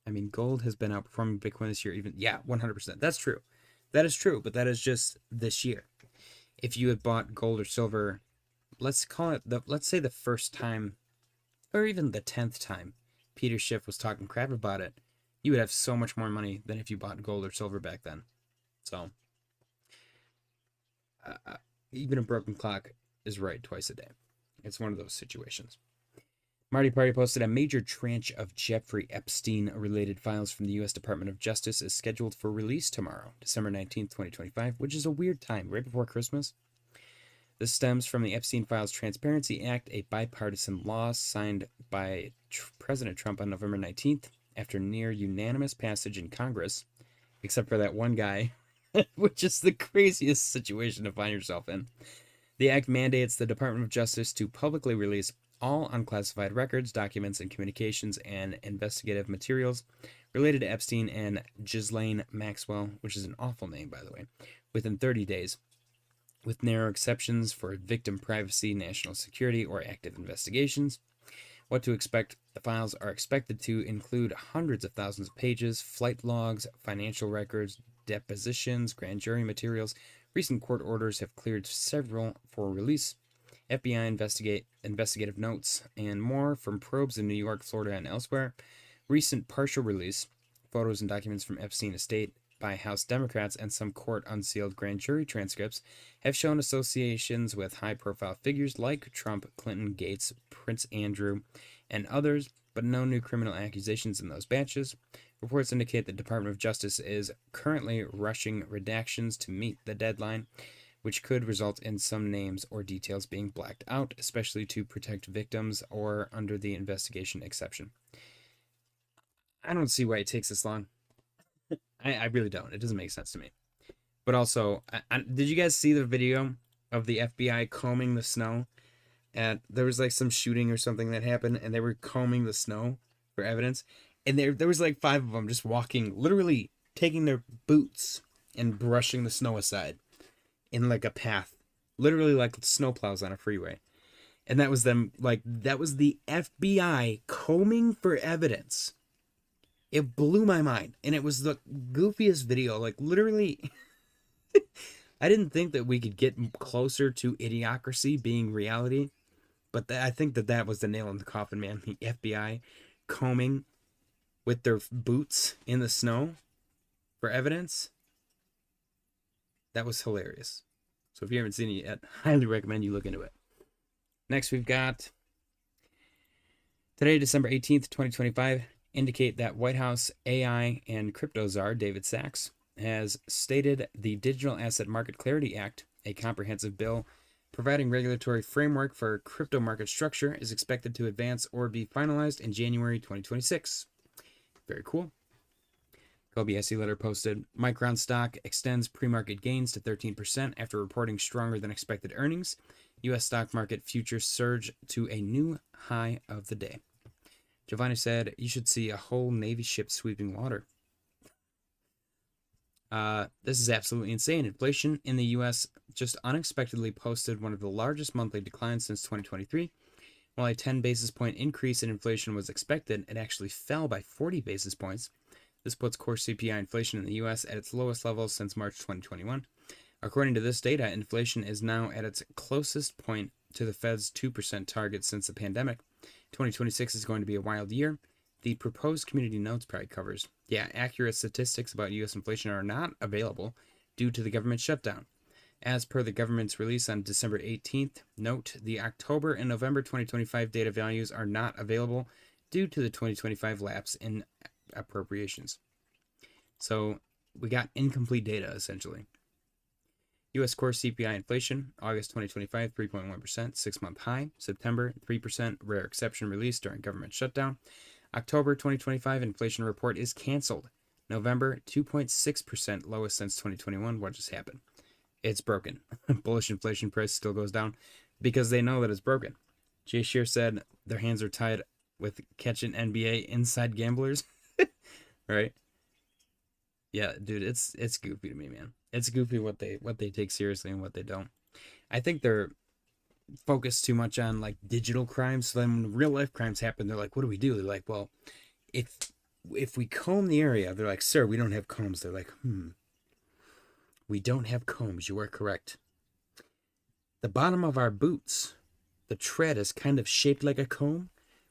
I mean, gold has been outperforming Bitcoin this year. Yeah, 100%. That's true. That is true, but that is just this year. If you had bought gold or silver, let's say the first time, or even the 10th time, Peter Schiff was talking crap about it, you would have so much more money than if you bought gold or silver back then. So, even a broken clock is right twice a day. It's one of those situations. Marty Party posted a major tranche of Jeffrey Epstein-related files from the U.S. Department of Justice is scheduled for release tomorrow, December 19th, 2025, which is a weird time, right before Christmas. This stems from the Epstein Files Transparency Act, a bipartisan law signed by President Trump on November 19th after near unanimous passage in Congress, except for that one guy, which is the craziest situation to find yourself in. The act mandates the Department of Justice to publicly release all unclassified records, documents, and communications and investigative materials related to Epstein and Ghislaine Maxwell, which is an awful name, by the way, within 30 days, with narrow exceptions for victim privacy, national security, or active investigations. What to expect: the files are expected to include hundreds of thousands of pages, flight logs, financial records, depositions, grand jury materials. Recent court orders have cleared several for release. FBI investigative notes, and more from probes in New York, Florida, and elsewhere. Recent partial release: photos and documents from Epstein estate by House Democrats and some court unsealed grand jury transcripts have shown associations with high-profile figures like Trump, Clinton, Gates, Prince Andrew, and others, but no new criminal accusations in those batches. Reports indicate the Department of Justice is currently rushing redactions to meet the deadline, which could result in some names or details being blacked out, especially to protect victims or under the investigation exception. I don't see why it takes this long. I really don't. It doesn't make sense to me. But also, did you guys see the video of the FBI combing the snow? There was like some shooting or something that happened, and they were combing the snow for evidence. And there was like 5 of them just walking, literally taking their boots and brushing the snow aside in like a path, literally like snowplows on a freeway. And that was them, like, that was the FBI combing for evidence. It blew my mind, and it was the goofiest video. Like, literally, I didn't think that we could get closer to idiocracy being reality, but I think that was the nail in the coffin, man. The FBI combing with their boots in the snow for evidence. That was hilarious. So if you haven't seen it yet, highly recommend you look into it. Next, we've got today, December 18th, 2025. Indicate that White House AI and crypto czar David Sachs has stated the Digital Asset Market Clarity Act, a comprehensive bill providing regulatory framework for crypto market structure, is expected to advance or be finalized in January 2026. Very cool. Kobe SE letter posted: Micron stock extends pre-market gains to 13% after reporting stronger than expected earnings. U.S. stock market futures surge to a new high of the day. Giovanni said, you should see a whole Navy ship sweeping water. This is absolutely insane. Inflation in the U.S. just unexpectedly posted one of the largest monthly declines since 2023. While a 10 basis point increase in inflation was expected, it actually fell by 40 basis points. This puts core CPI inflation in the U.S. at its lowest level since March 2021. According to this data, inflation is now at its closest point to the Fed's 2% target since the pandemic. 2026 is going to be a wild year. The proposed community notes probably covers. Yeah, accurate statistics about U.S. inflation are not available due to the government shutdown. As per the government's release on December 18th, note the October and November 2025 data values are not available due to the 2025 lapse in appropriations. So we got incomplete data, essentially. U.S. core CPI inflation, August 2025, 3.1%, 6-month high. September, 3%, rare exception released during government shutdown. October 2025 inflation report is canceled. November, 2.6%, lowest since 2021. What just happened? It's broken. Bullish inflation price still goes down because they know that it's broken. Jay Shear said their hands are tied with catching NBA inside gamblers. Right? Yeah, dude, it's goofy to me, man. It's goofy what they take seriously and what they don't. I think they're focused too much on like digital crimes. So then when real life crimes happen, they're like, what do we do? They're like, well, if we comb the area, they're like, sir, we don't have combs. They're like, we don't have combs. You are correct. The bottom of our boots, the tread is kind of shaped like a comb.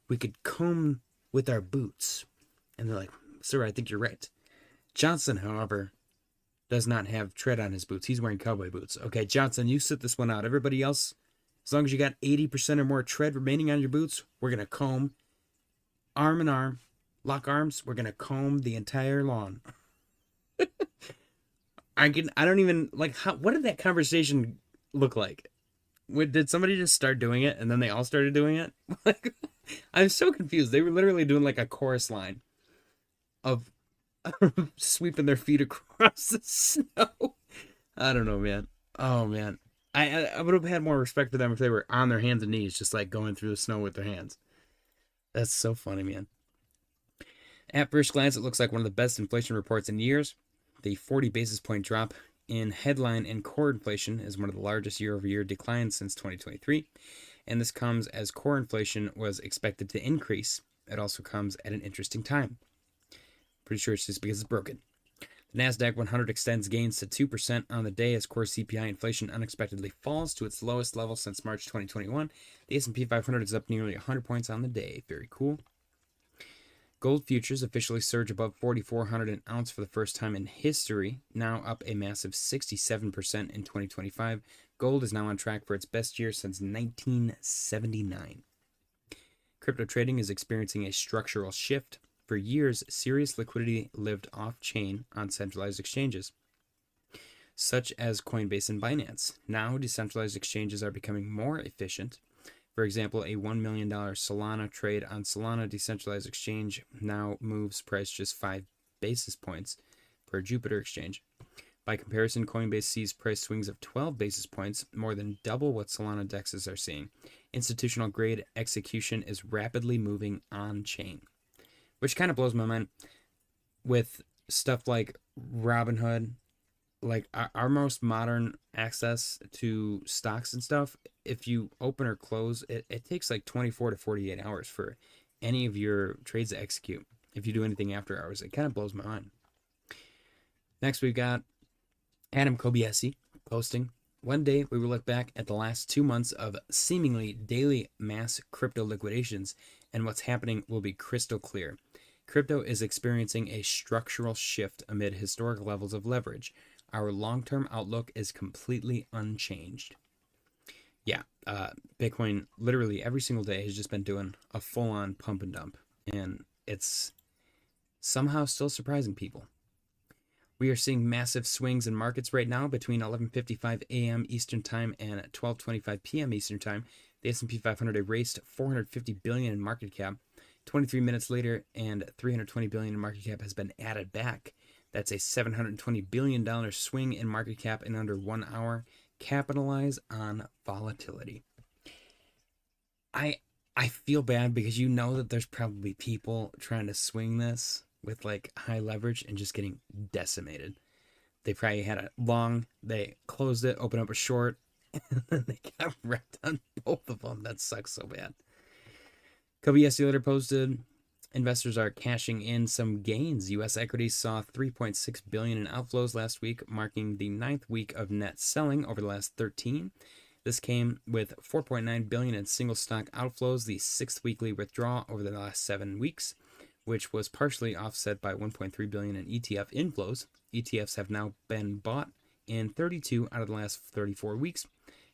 We could comb with our boots. And they're like, sir, I think you're right. Johnson, however, does not have tread on his boots. He's wearing cowboy boots. Okay, Johnson, you sit this one out. Everybody else, as long as you got 80% or more tread remaining on your boots, we're going to comb arm in arm, lock arms. We're going to comb the entire lawn. I don't even, like, what did that conversation look like? Did somebody just start doing it and then they all started doing it? Like, I'm so confused. They were literally doing like a chorus line of sweeping their feet across the snow. I don't know, man. Oh, man. I would have had more respect for them if they were on their hands and knees, just like going through the snow with their hands. That's so funny, man. At first glance, it looks like one of the best inflation reports in years. The 40 basis point drop in headline and core inflation is one of the largest year-over-year declines since 2023, and this comes as core inflation was expected to increase. It also comes at an interesting time. Pretty sure it's just because it's broken. The Nasdaq 100 extends gains to 2% on the day as core CPI inflation unexpectedly falls to its lowest level since March 2021. The S&P 500 is up nearly 100 points on the day. Very cool. Gold futures officially surge above 4,400 an ounce for the first time in history, now up a massive 67% in 2025. Gold is now on track for its best year since 1979. Crypto trading is experiencing a structural shift. For years, serious liquidity lived off-chain on centralized exchanges, such as Coinbase and Binance. Now, decentralized exchanges are becoming more efficient. For example, a $1 million Solana trade on Solana decentralized exchange now moves price just 5 basis points per Jupiter exchange. By comparison, Coinbase sees price swings of 12 basis points, more than double what Solana dexes are seeing. Institutional grade execution is rapidly moving on-chain, which kind of blows my mind with stuff like Robinhood. Like our most modern access to stocks and stuff, if you open or close, it takes like 24 to 48 hours for any of your trades to execute. If you do anything after hours, it kind of blows my mind. Next, we've got Adam Kobiesi posting, one day we will look back at the last 2 months of seemingly daily mass crypto liquidations, and what's happening will be crystal clear. Crypto is experiencing a structural shift amid historic levels of leverage. Our long-term outlook is completely unchanged. Yeah, Bitcoin literally every single day has just been doing a full-on pump and dump, and it's somehow still surprising people. We are seeing massive swings in markets right now between 11:55 a.m. Eastern Time and 12:25 p.m. Eastern Time. The S&P 500 erased 450 billion in market cap. 23 minutes later, and 320 billion in market cap has been added back. That's a $720 billion swing in market cap in under 1 hour. Capitalize on volatility. I feel bad because you know that there's probably people trying to swing this with like high leverage and just getting decimated. They probably had a long, they closed it, opened up a short, and then they got wrecked on both of them. That sucks so bad. Kobayashi later posted, investors are cashing in some gains. U.S. equities saw 3.6 billion in outflows last week, marking the 9th week of net selling over the last 13. This came with 4.9 billion in single stock outflows, the 6th weekly withdrawal over the last 7 weeks, which was partially offset by 1.3 billion in ETF inflows. ETFs have now been bought in 32 out of the last 34 weeks.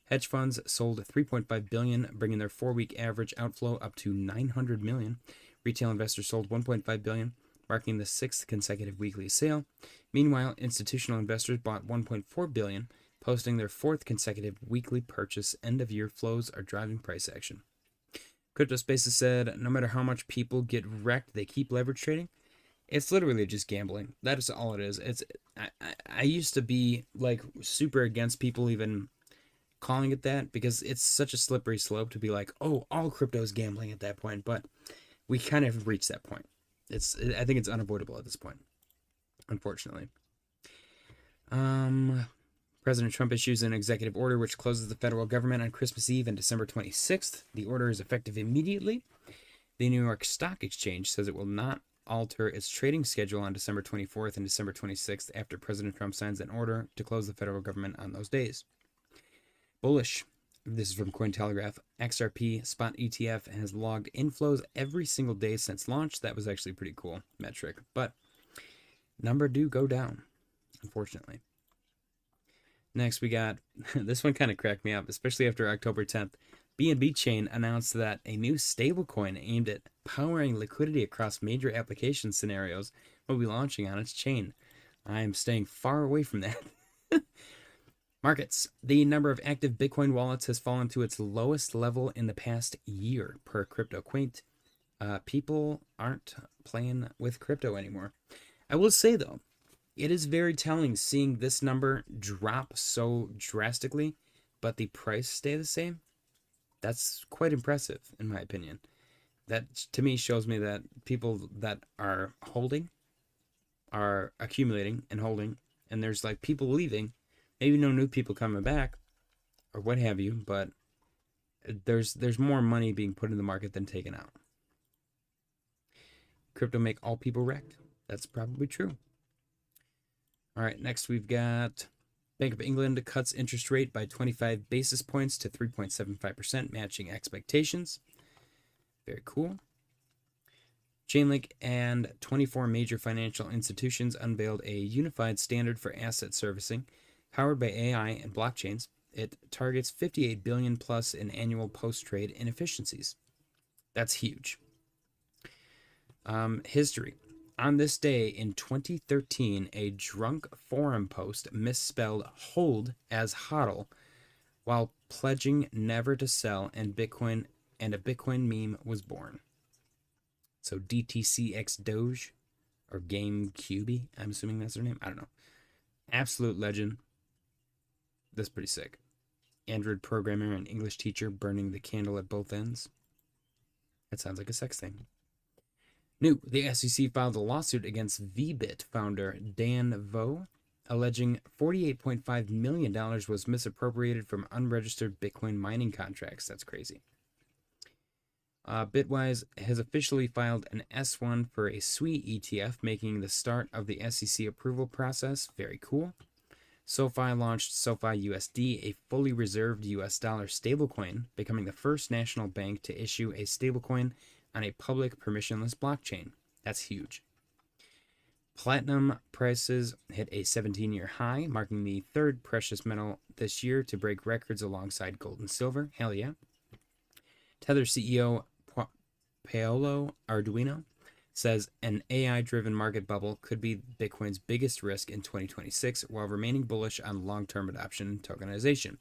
Hedge funds sold 3.5 billion, bringing their 4-week average outflow up to 900 million. Retail investors sold 1.5 billion, marking the 6th consecutive weekly sale. Meanwhile, institutional investors bought 1.4 billion, posting their 4th consecutive weekly purchase. End-of-year flows are driving price action. Crypto Spaces said, no matter how much people get wrecked, they keep leverage trading. It's literally just gambling. That is all it is. I used to be like super against people even calling it that because it's such a slippery slope to be like, oh, all crypto is gambling at that point. But we kind of reached that point. I think it's unavoidable at this point, unfortunately. President Trump issues an executive order which closes the federal government on Christmas Eve and December 26th. The order is effective immediately. The New York Stock Exchange says it will not alter its trading schedule on December 24th and December 26th after President Trump signs an order to close the federal government on those days. Bullish. This is from Cointelegraph. XRP spot ETF has logged inflows every single day since launch. That was actually a pretty cool metric, but number do go down, unfortunately. Next, we got, this one kind of cracked me up, especially after October 10th. BNB Chain announced that a new stablecoin aimed at powering liquidity across major application scenarios will be launching on its chain. I am staying far away from that. Markets. The number of active Bitcoin wallets has fallen to its lowest level in the past year, per CryptoQuaint. People aren't playing with crypto anymore. I will say, though, it is very telling seeing this number drop so drastically but the price stay the same, that's quite impressive in my opinion. That to me shows me that people that are holding are accumulating and holding, and there's like people leaving, maybe no new people coming back or what have you, but there's more money being put in the market than taken out. Crypto make all people wrecked. That's probably true. All right, next we've got Bank of England cuts interest rate by 25 basis points to 3.75%, matching expectations. Very cool. Chainlink and 24 major financial institutions unveiled a unified standard for asset servicing powered by AI and blockchains. It targets 58 billion plus in annual post-trade inefficiencies. That's huge. History. On this day in 2013, a drunk forum post misspelled hold as hodl while pledging never to sell, and a Bitcoin meme was born. So DTCX Doge or GameCube, I'm assuming that's their name. I don't know. Absolute legend. That's pretty sick. Android programmer and English teacher burning the candle at both ends. That sounds like a sex thing. New, the SEC filed a lawsuit against VBit founder Dan Vo, alleging $48.5 million was misappropriated from unregistered Bitcoin mining contracts. That's crazy. Bitwise has officially filed an S1 for a SWI ETF, making the start of the SEC approval process. Very cool. SoFi launched SoFi USD, a fully reserved US dollar stablecoin, becoming the first national bank to issue a stablecoin on a public permissionless blockchain. That's huge. Platinum prices hit a 17-year high, marking the third precious metal this year to break records alongside gold and silver. Hell yeah. Tether CEO Paolo Arduino says an AI-driven market bubble could be Bitcoin's biggest risk in 2026, while remaining bullish on long-term adoption and tokenization.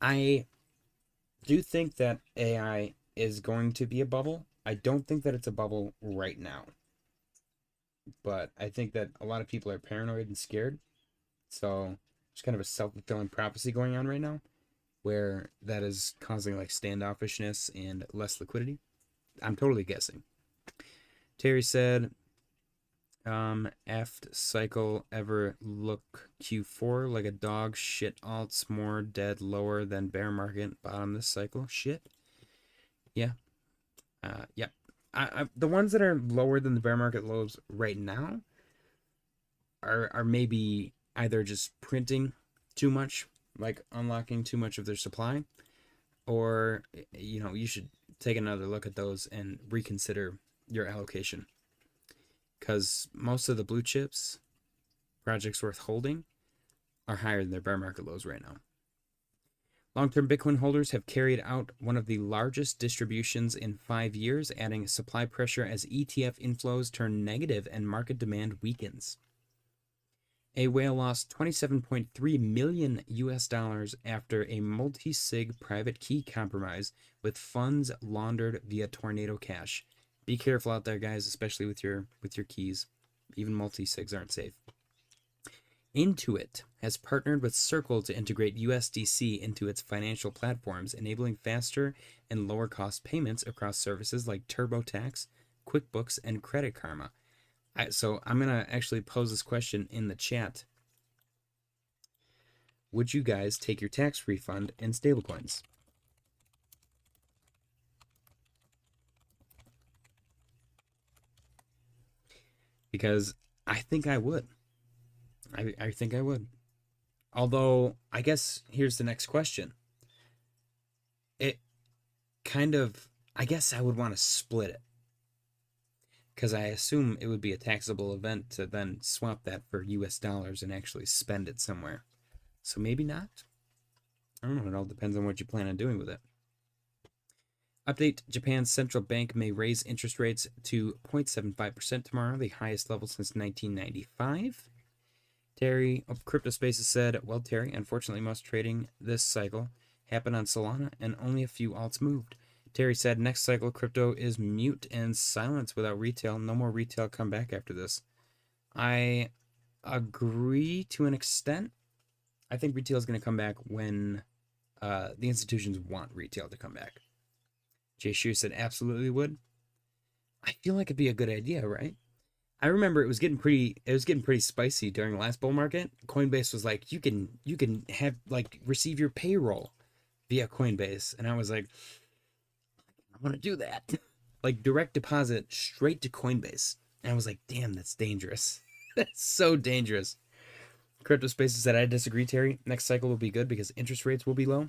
I do think that AI is going to be a bubble. I don't think that it's a bubble right now, but I think that a lot of people are paranoid and scared. So there's kind of a self-fulfilling prophecy going on right now, where that is causing like standoffishness and less liquidity. I'm totally guessing. Terry said, "Eft cycle ever look Q4 like a dog shit alts more dead lower than bear market bottom this cycle? Shit. Yeah. Yeah. The ones that are lower than the bear market lows right now are maybe either just printing too much, like unlocking too much of their supply, or you should take another look at those and reconsider your allocation, because most of the blue chips projects worth holding are higher than their bear market lows right now. Long-term Bitcoin holders have carried out one of the largest distributions in 5 years, adding supply pressure as ETF inflows turn negative and market demand weakens. A whale lost $27.3 million after a multi-sig private key compromise with funds laundered via Tornado Cash. Be careful out there, guys, especially with your keys. Even multi-sigs aren't safe. Intuit has partnered with Circle to integrate USDC into its financial platforms, enabling faster and lower cost payments across services like TurboTax, QuickBooks, and Credit Karma. So I'm going to actually pose this question in the chat. Would you guys take your tax refund in stablecoins? Because I think I would. I think I would. Although, I guess here's the next question. It kind of, I guess I would want to split it, because I assume it would be a taxable event to then swap that for US dollars and actually spend it somewhere. So maybe not. I don't know. It all depends on what you plan on doing with it. Update: Japan's central bank may raise interest rates to 0.75% tomorrow, the highest level since 1995. Terry of Crypto Spaces said, "Well, Terry, unfortunately, most trading this cycle happened on Solana and only a few alts moved." Terry said, "Next cycle, crypto is mute and silence without retail. No more retail come back after this." I agree to an extent. I think retail is going to come back when the institutions want retail to come back. Jay Shu said absolutely would. I feel like it'd be a good idea, right? I remember it was getting pretty spicy during the last bull market. Coinbase was like, you can have like receive your payroll via Coinbase. And I was like, I want to do that. Like direct deposit straight to Coinbase. And I was like, damn, that's dangerous. That's so dangerous. Crypto Spaces said, I disagree, Terry. Next cycle will be good because interest rates will be low.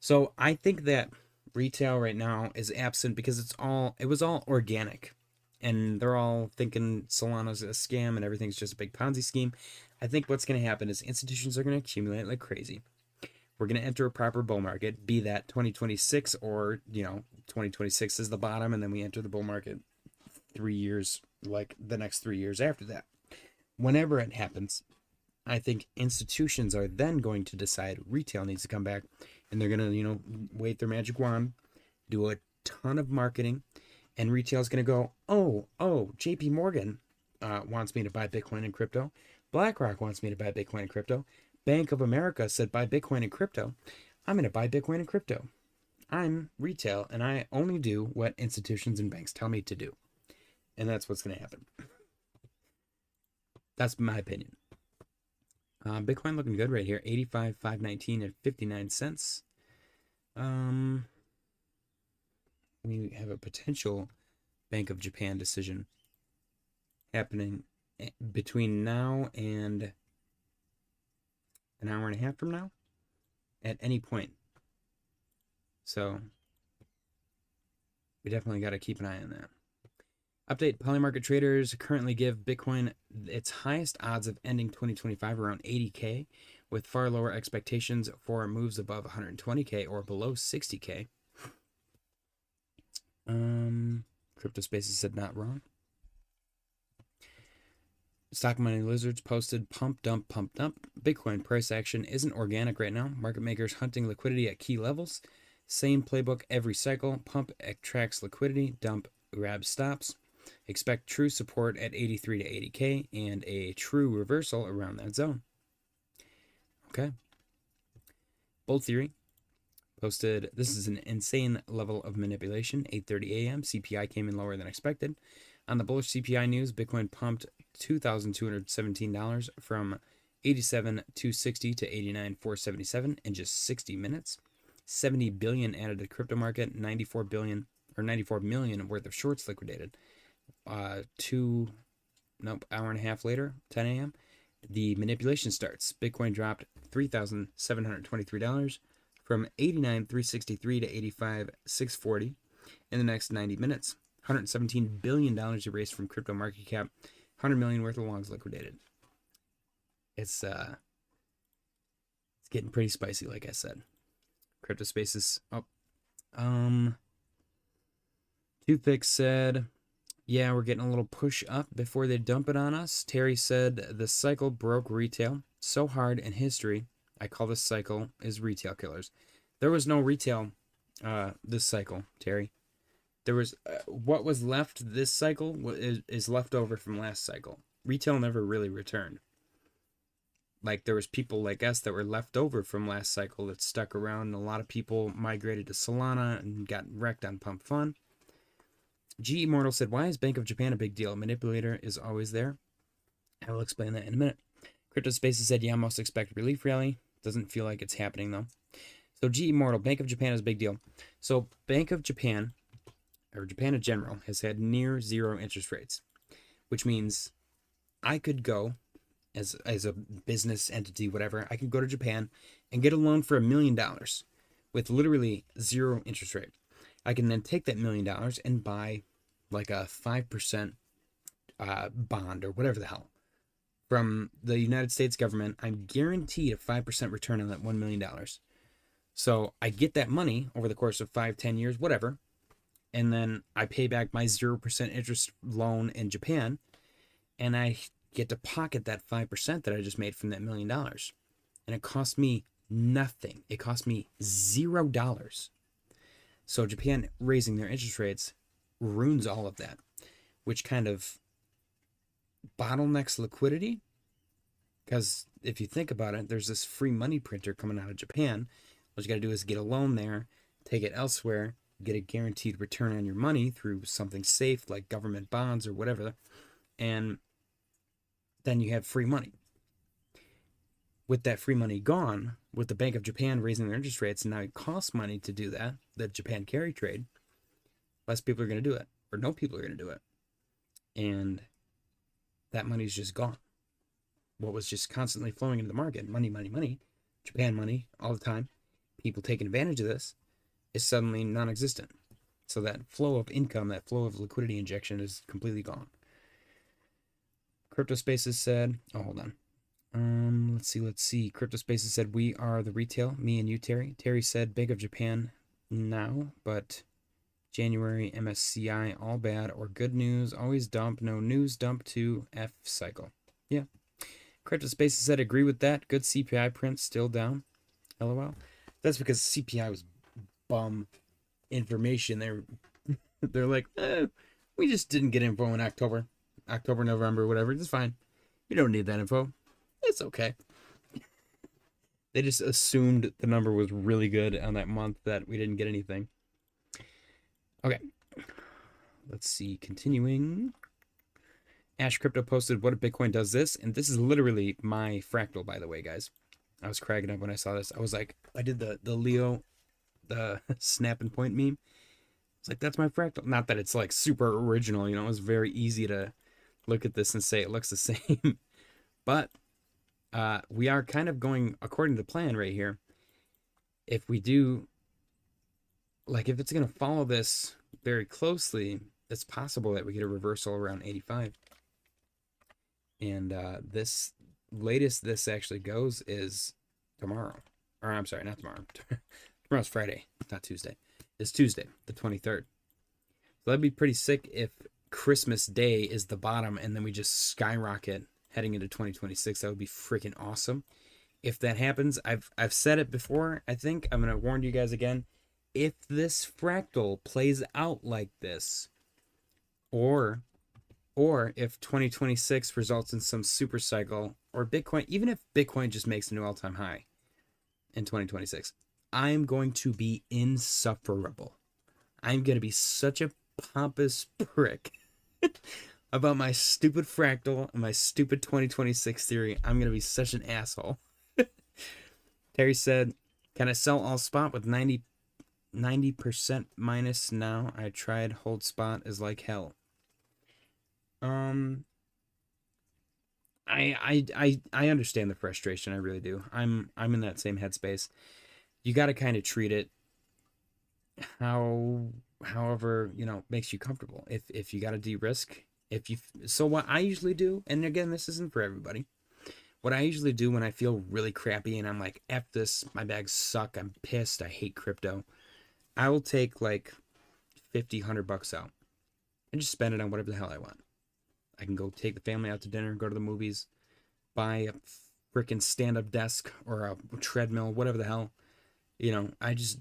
So I think that retail right now is absent because it was all organic. And they're all thinking Solana's a scam and everything's just a big Ponzi scheme. I think what's going to happen is institutions are going to accumulate like crazy. We're going to enter a proper bull market, be that 2026 or, 2026 is the bottom, and then we enter the bull market 3 years, like the next 3 years after that. Whenever it happens, I think institutions are then going to decide retail needs to come back, and they're going to, wave their magic wand, do a ton of marketing, and retail is going to go, oh, JP Morgan wants me to buy Bitcoin and crypto. BlackRock wants me to buy Bitcoin and crypto. Bank of America said buy Bitcoin and crypto. I'm going to buy Bitcoin and crypto. I'm retail, and I only do what institutions and banks tell me to do. And that's what's going to happen. That's my opinion. Bitcoin looking good right here. 85,519 at 59 cents. We have a potential Bank of Japan decision happening between now and an hour and a half from now at any point. So we definitely got to keep an eye on that. Update: Polymarket traders currently give Bitcoin its highest odds of ending 2025 around 80K, with far lower expectations for moves above 120K or below 60K. Crypto Spaces said not wrong. Stock Money Lizards posted pump dump. Bitcoin price action isn't organic right now. Market makers hunting liquidity at key levels. Same playbook every cycle. Pump attracts liquidity. Dump grabs stops. Expect true support at 83 to 80K and a true reversal around that zone. Okay. Bold Theory posted, this is an insane level of manipulation. 8:30 a.m. CPI came in lower than expected. On the bullish CPI news, Bitcoin pumped $2,217 from 87,260 to 89,477 in just 60 minutes. 70 billion added to the crypto market. 94 million worth of shorts liquidated. Hour and a half later, 10 a.m., the manipulation starts. Bitcoin dropped $3,723 from 89,363 to 85,640 in the next 90 minutes. $117 billion erased from crypto market cap. 100 million worth of longs liquidated. It's getting pretty spicy, like I said. Crypto Spaces. Toothpick said, yeah, we're getting a little push up before they dump it on us. Terry said the cycle broke retail so hard in history. I call this cycle is retail killers. There was no retail this cycle, Terry. There was what was left this cycle is left over from last cycle. Retail never really returned. Like there was people like us that were left over from last cycle that stuck around. And a lot of people migrated to Solana and got wrecked on Pump Fun. G Immortal said, why is Bank of Japan a big deal? Manipulator is always there. I will explain that in a minute. Crypto Spaces said, yeah, most expect relief rally. Doesn't feel like it's happening though. So G Immortal, Bank of Japan is a big deal. So Bank of Japan, or Japan in general, has had near zero interest rates, which means I could go as a business entity, whatever, I can go to Japan and get a loan for $1 million with literally zero interest rate. I can then take that $1 million and buy like a 5% bond or whatever the hell from the United States government. I'm guaranteed a 5% return on that $1 million. So I get that money over the course of 5-10 years, whatever. And then I pay back my 0% interest loan in Japan. And I get to pocket that 5% that I just made from that $1 million. And it cost me nothing. It cost me $0. So Japan raising their interest rates ruins all of that, which kind of bottlenecks liquidity. Because if you think about it, there's this free money printer coming out of Japan. What you got to do is get a loan there, take it elsewhere, get a guaranteed return on your money through something safe like government bonds or whatever, and then you have free money. With that free money gone, with the Bank of Japan raising their interest rates, and now it costs money to do that, the Japan carry trade, less people are going to do it, or no people are going to do it. And that money's just gone. What was just constantly flowing into the market, money, money, money, Japan money all the time, people taking advantage of this, is suddenly non-existent. So that flow of income, that flow of liquidity injection is completely gone. Crypto Spaces said, oh, hold on. Let's see. Crypto Spaces said, we are the retail, me and you, Terry. Terry said, Bank of Japan now, but January MSCI, all bad or good news, always dump, no news, dump to F cycle. Yeah. Crypto Spaces said, agree with that. Good CPI print, still down. LOL. That's because CPI was bum information. They're like, we just didn't get info in October, November, whatever. It's fine. You don't need that info. It's okay. They just assumed the number was really good on that month that we didn't get anything. Okay. Let's see. Continuing. Ash Crypto posted, what if Bitcoin does this? And this is literally my fractal, by the way, guys. I was cracking up when I saw this. I was like, I did the Leo, the snap and point meme. It's like, that's my fractal. Not that it's like super original, you know, it was very easy to look at this and say it looks the same. But we are kind of going according to plan right here. If we do, like, if it's going to follow this very closely, it's possible that we get a reversal around 85. And this latest this actually goes is tomorrow. Or I'm sorry, not tomorrow. Tomorrow's Friday, not Tuesday. It's Tuesday, the 23rd. So that'd be pretty sick if Christmas Day is the bottom and then we just skyrocket heading into 2026. That would be freaking awesome. If that happens, I've said it before, I think. I'm going to warn you guys again. If this fractal plays out like this, or if 2026 results in some super cycle, or Bitcoin, even if Bitcoin just makes a new all-time high in 2026, I'm going to be insufferable. I'm going to be such a pompous prick about my stupid fractal and my stupid 2026 theory. I'm going to be such an asshole. Terry said, can I sell all spot with 90% minus now? I tried, hold spot is like hell. I understand the frustration. I really do. I'm in that same headspace. You got to kind of treat it however, you know, makes you comfortable. If you got to de-risk, so what I usually do, and again, this isn't for everybody. What I usually do when I feel really crappy and I'm like, F this, my bags suck, I'm pissed, I hate crypto, I will take like $50-$100 out and just spend it on whatever the hell I want. I can go take the family out to dinner, go to the movies, buy a freaking stand-up desk or a treadmill, whatever the hell. You know, I just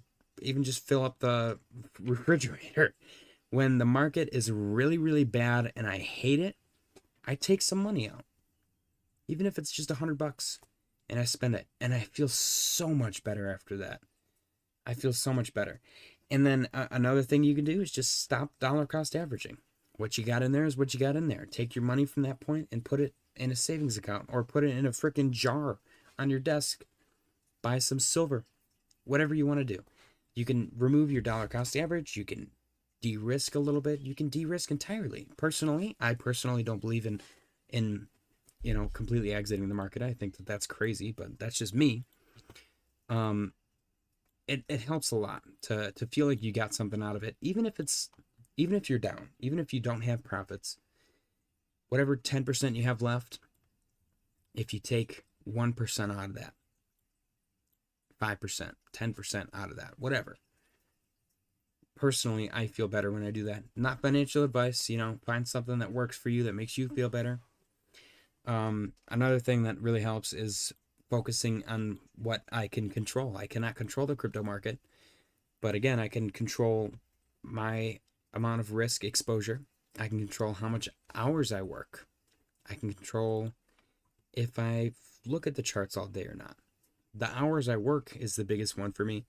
fill up the refrigerator. When the market is really, really bad and I hate it, I take some money out. Even if it's just $100 and I spend it, and I feel so much better after that. I feel so much better. And then another thing you can do is just stop dollar cost averaging. What you got in there is what you got in there. Take your money from that point and put it in a savings account or put it in a freaking jar on your desk. Buy some silver. Whatever you want to do. You can remove your dollar cost average. You can de-risk a little bit. You can de-risk entirely. I personally don't believe in you know, completely exiting the market. I think that that's crazy, but that's just me. It helps a lot to feel like you got something out of it, even if you're down, even if you don't have profits, whatever 10% you have left, if you take 1% out of that, 5%, 10% out of that, whatever. Personally, I feel better when I do that. Not financial advice, you know, find something that works for you, that makes you feel better. Another thing that really helps is focusing on what I can control. I cannot control the crypto market, but again, I can control my amount of risk exposure. I can control how much hours I work. I can control if I look at the charts all day or not. The hours I work is the biggest one for me.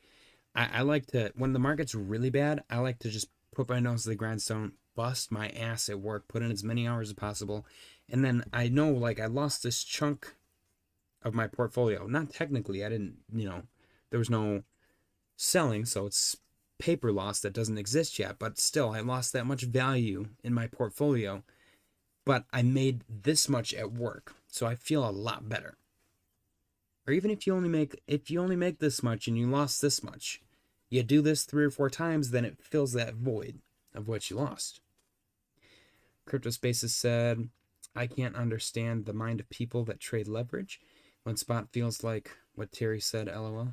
I like to, when the market's really bad, I like to just put my nose to the grindstone, bust my ass at work, put in as many hours as possible. And then I know, like, I lost this chunk of my portfolio. Not technically, I didn't, there was no selling, so it's paper loss that doesn't exist yet, but still, I lost that much value in my portfolio. But I made this much at work, so I feel a lot better. Or even if you only make this much and you lost this much, you do this 3 or 4 times, then it fills that void of what you lost. Crypto Spaces said, I can't understand the mind of people that trade leverage when spot feels like what Terry said, lol.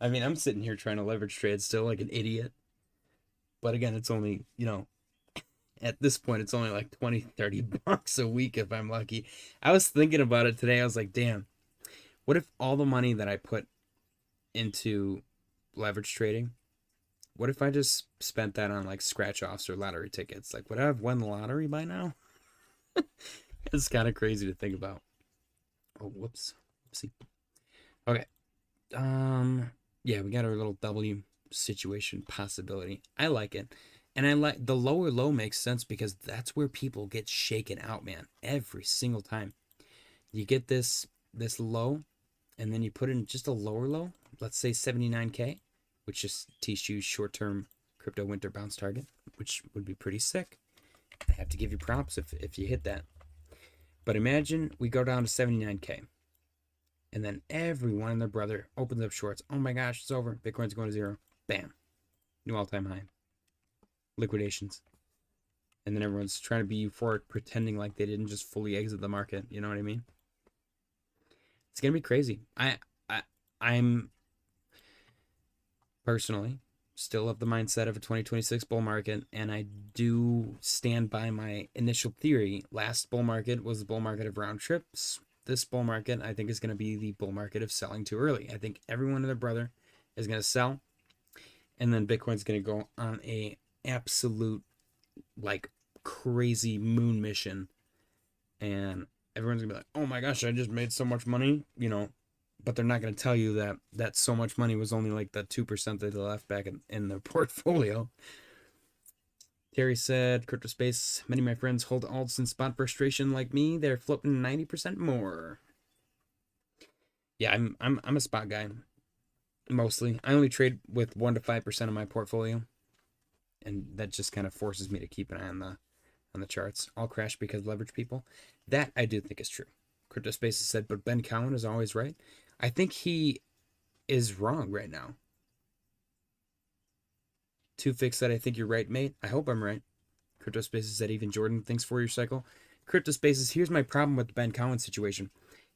I mean, I'm sitting here trying to leverage trade still like an idiot. But again, it's only, at this point, it's only like 20, $30 a week if I'm lucky. I was thinking about it today. I was like, damn, what if all the money that I put into leverage trading, what if I just spent that on like scratch offs or lottery tickets? Like, would I have won the lottery by now? It's kind of crazy to think about. Oh, whoops. Oopsie. Okay. Yeah, we got our little W situation possibility. I like it. And I like the lower low makes sense because that's where people get shaken out, man. Every single time. You get this low, and then you put in just a lower low, let's say 79K, which just teaches you short-term crypto winter bounce target, which would be pretty sick. I have to give you props if you hit that. But imagine we go down to 79K. And then everyone and their brother opens up shorts. Oh my gosh, it's over. Bitcoin's going to zero. Bam. New all-time high. Liquidations. And then everyone's trying to be euphoric, pretending like they didn't just fully exit the market. You know what I mean? It's going to be crazy. I'm personally still of the mindset of a 2026 bull market, and I do stand by my initial theory. Last bull market was the bull market of round trips. This bull market, I think, is going to be the bull market of selling too early. I think everyone and their brother is going to sell, and then Bitcoin's going to go on a absolute, like, crazy moon mission, and everyone's going to be like, oh my gosh, I just made so much money, but they're not going to tell you that so much money was only like the 2% that they left back in their portfolio. Terry said, Crypto Space, many of my friends hold alts in spot frustration like me. They're flipping 90% more. Yeah, I'm a spot guy. Mostly. I only trade with 1 to 5% of my portfolio. And that just kind of forces me to keep an eye on the charts. All crash because leverage people. That I do think is true. Crypto Spaces said, but Ben Cowan is always right. I think he is wrong right now. Two Fix said, I think you're right, mate. I hope I'm right. Crypto Spaces said, even Jordan thinks 4-year cycle. Crypto Spaces, here's my problem with the Ben Cowan situation.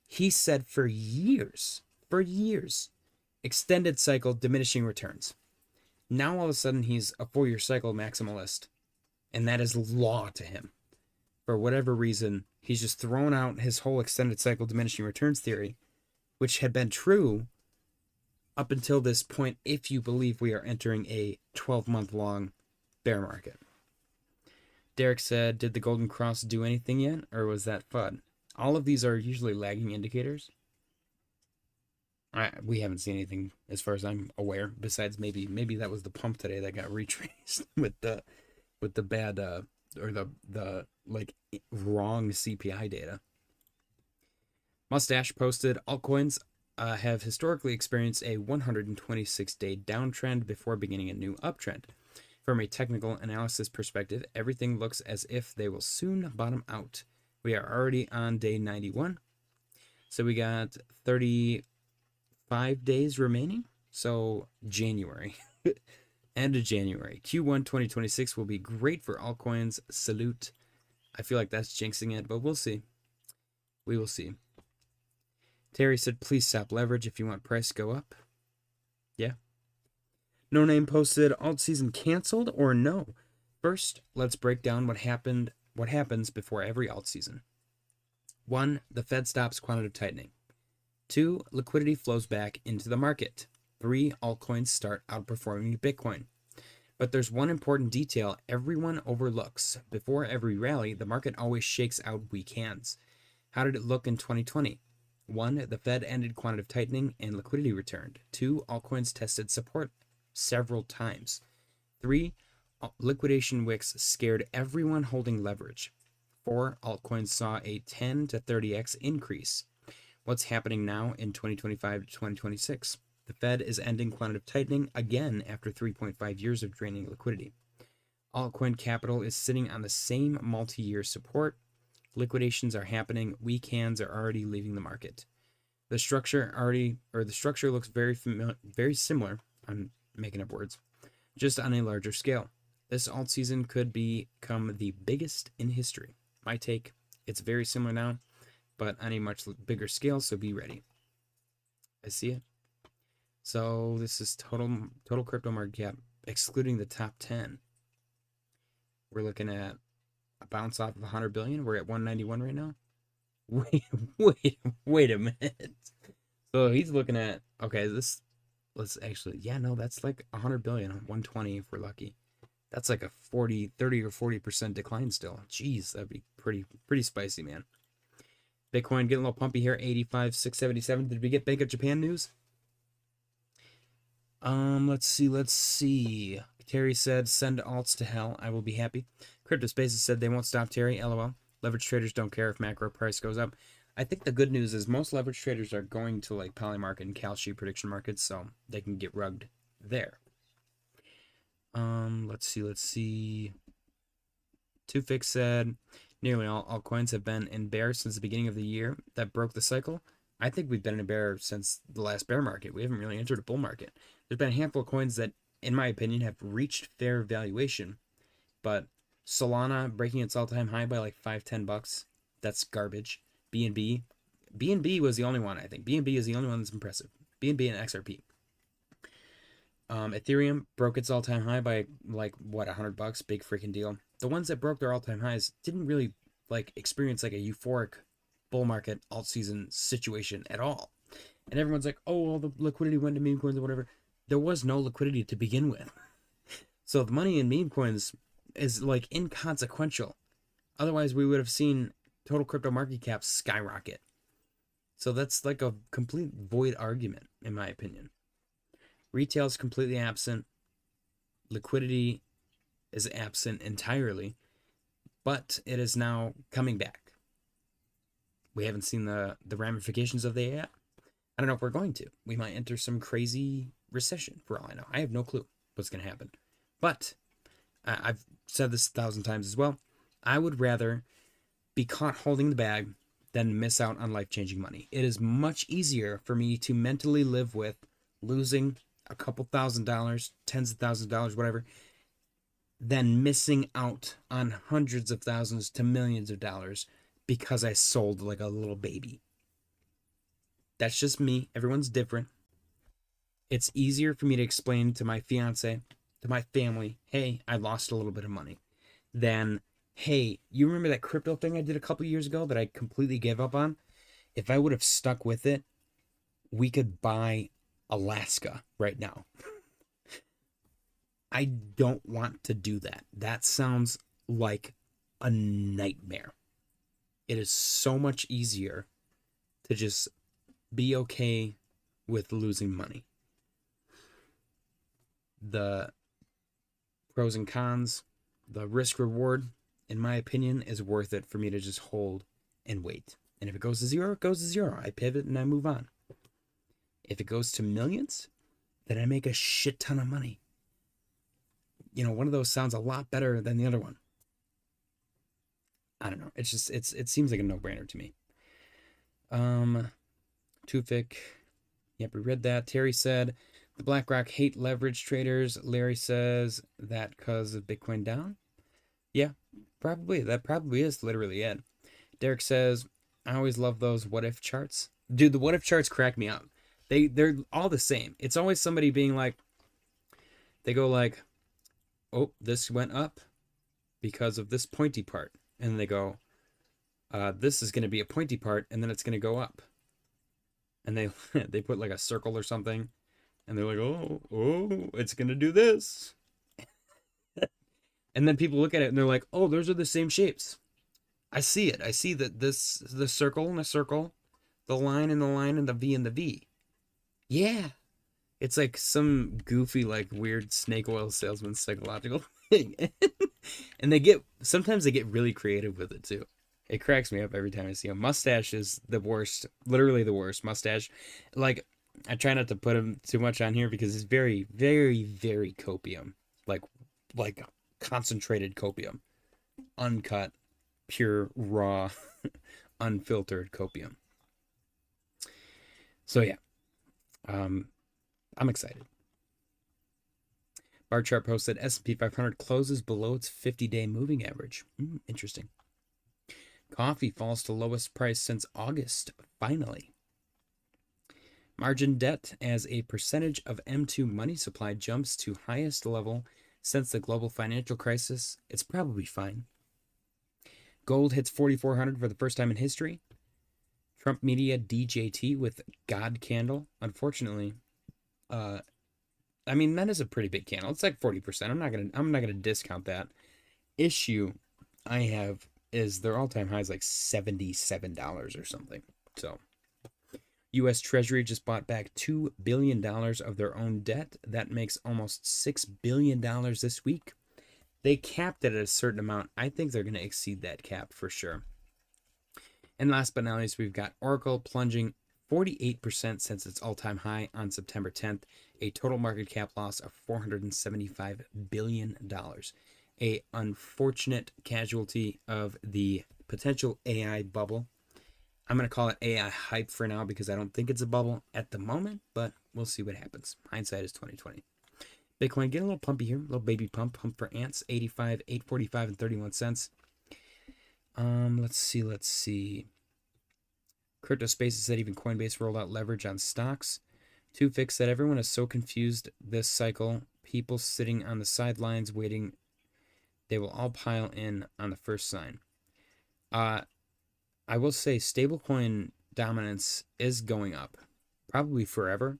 He said for years, extended cycle, diminishing returns. Now all of a sudden he's a 4-year cycle maximalist. And that is law to him. For whatever reason, he's just thrown out his whole extended cycle diminishing returns theory, which had been true up until this point, if you believe we are entering a 12-month long bear market. Derek said, did the Golden Cross do anything yet, or was that FUD? All of these are usually lagging indicators. We haven't seen anything as far as I'm aware, besides maybe that was the pump today that got retraced with the bad or the like wrong CPI data. Mustache posted, altcoins have historically experienced a 126-day downtrend before beginning a new uptrend. From a technical analysis perspective, everything looks as if they will soon bottom out. We are already on day 91, so we got 35 days remaining. So January, end of January, Q1 2026 will be great for altcoins. Salute. I feel like that's jinxing it, but we'll see. We will see. Terry said, please stop leverage if you want price go up. Yeah. No Name posted, alt season canceled or no? First, let's break down what happens before every alt season. 1, the Fed stops quantitative tightening. 2, liquidity flows back into the market. 3, altcoins start outperforming Bitcoin. But there's one important detail everyone overlooks. Before every rally, the market always shakes out weak hands. How did it look in 2020? 1. The Fed ended quantitative tightening and liquidity returned. 2. Altcoins tested support several times. 3. Liquidation wicks scared everyone holding leverage. 4. Altcoins saw a 10 to 30x increase. What's happening now in 2025 to 2026? The Fed is ending quantitative tightening again after 3.5 years of draining liquidity. Altcoin capital is sitting on the same multi-year support. Liquidations are happening. Weak hands are already leaving the market. The structure looks very similar. I'm making up words, just on a larger scale. This alt season could become the biggest in history. My take: it's very similar now, but on a much bigger scale. So be ready. I see it. So this is total crypto market cap, excluding the top 10. We're looking at a bounce off of 100 billion. We're at 191 right now. Wait a minute. So he's looking at, okay, let's actually, yeah, no, that's like 100 billion, 120 if we're lucky. That's like a 30 or 40% decline still. Jeez, that'd be pretty spicy, man. Bitcoin getting a little pumpy here, 85,677. Did we get Bank of Japan news? Let's see. Terry said, send alts to hell. I will be happy. Crypto Spaces said they won't stop Terry. LOL. Leverage traders don't care if macro price goes up. I think the good news is most leverage traders are going to like Polymarket and Kalshi prediction markets, so they can get rugged there. Let's see. Tufix said, nearly all altcoins have been in bear since the beginning of the year. That broke the cycle. I think we've been in a bear since the last bear market. We haven't really entered a bull market. There's been a handful of coins that, in my opinion, have reached fair valuation, but Solana breaking its all-time high by like $5-10. That's garbage. BNB was the only one, I think. BNB is the only one that's impressive. BNB and XRP. Ethereum broke its all-time high by like what, $100? Big freaking deal. The ones that broke their all-time highs didn't really like experience like a euphoric bull market alt season situation at all. And everyone's like, oh, all the liquidity went to meme coins or whatever. There was no liquidity to begin with. So the money in meme coins is like inconsequential. Otherwise, we would have seen total crypto market cap skyrocket. So that's like a complete void argument, in my opinion. Retail is completely absent. Liquidity is absent entirely. But it is now coming back. We haven't seen the ramifications of that yet. I don't know if we're going to. We might enter some crazy recession, for all I know. I have no clue what's going to happen. But I've said this 1,000 times as well. I would rather be caught holding the bag than miss out on life-changing money. It is much easier for me to mentally live with losing a couple $1,000s, tens of thousands of dollars, whatever, than missing out on hundreds of thousands to millions of dollars because I sold like a little baby. That's just me. Everyone's different. It's easier for me to explain to my fiance, to my family, hey, I lost a little bit of money, than, hey, you remember that crypto thing I did a couple years ago that I completely gave up on? If I would have stuck with it, we could buy Alaska right now. I don't want to do that. That sounds like a nightmare. It is so much easier to just be okay with losing money. The pros and cons, the risk reward, in my opinion, is worth it for me to just hold and wait. And if it goes to zero, it goes to zero. I pivot and I move on. If it goes to millions, then I make a shit ton of money. You know, one of those sounds a lot better than the other one. I don't know. It's just, it seems like a no-brainer to me. Tufik. Yep, we read that. Terry said, the BlackRock hate leverage traders. Larry says that because of Bitcoin down. Yeah, probably. That probably is literally it. Derek says, I always love those what-if charts. Dude, the what-if charts crack me up. They're all the same. It's always somebody being like, they go like, oh, this went up because of this pointy part. And they go, this is going to be a pointy part, and then it's going to go up. And they put like a circle or something, and they're like, oh, it's going to do this. And then people look at it, and they're like, oh, those are the same shapes. I see it. I see that the circle and the circle, the line and the line and the V and the V. Yeah. It's like some goofy, like weird snake oil salesman psychological thing. And sometimes they get really creative with it too. It cracks me up every time I see a mustache is the worst, literally the worst mustache. Like, I try not to put him too much on here because it's very, very, very copium. Like, like concentrated copium. Uncut, pure, raw, unfiltered copium. So yeah, um, I'm excited. Bar chart posted S&P 500 closes below its 50-day moving average. Interesting. Coffee falls to lowest price since August, finally. Margin debt as a percentage of M2 money supply jumps to highest level since the global financial crisis. It's probably fine. Gold hits 4,400 for the first time in history. Trump media DJT with God candle. Unfortunately, I mean, that is a pretty big candle. It's like 40%. I'm not gonna discount that. Issue I have is their all-time high is like $77 or something. So US Treasury just bought back $2 billion of their own debt. That makes almost $6 billion this week. They capped it at a certain amount. I think they're going to exceed that cap for sure. And last but not least, we've got Oracle plunging 48% since its all-time high on September 10th, a total market cap loss of $475 billion. A unfortunate casualty of the potential AI bubble. I'm going to call it AI hype for now because I don't think it's a bubble at the moment, but we'll see what happens. Hindsight is 2020. Bitcoin getting a little pumpy here, a little baby pump for ants, 85, 845 and 31 cents. Let's see. Crypto Spaces said even Coinbase rolled out leverage on stocks. Fix said everyone is so confused this cycle. People sitting on the sidelines waiting. They will all pile in on the first sign. I will say stablecoin dominance is going up, probably forever,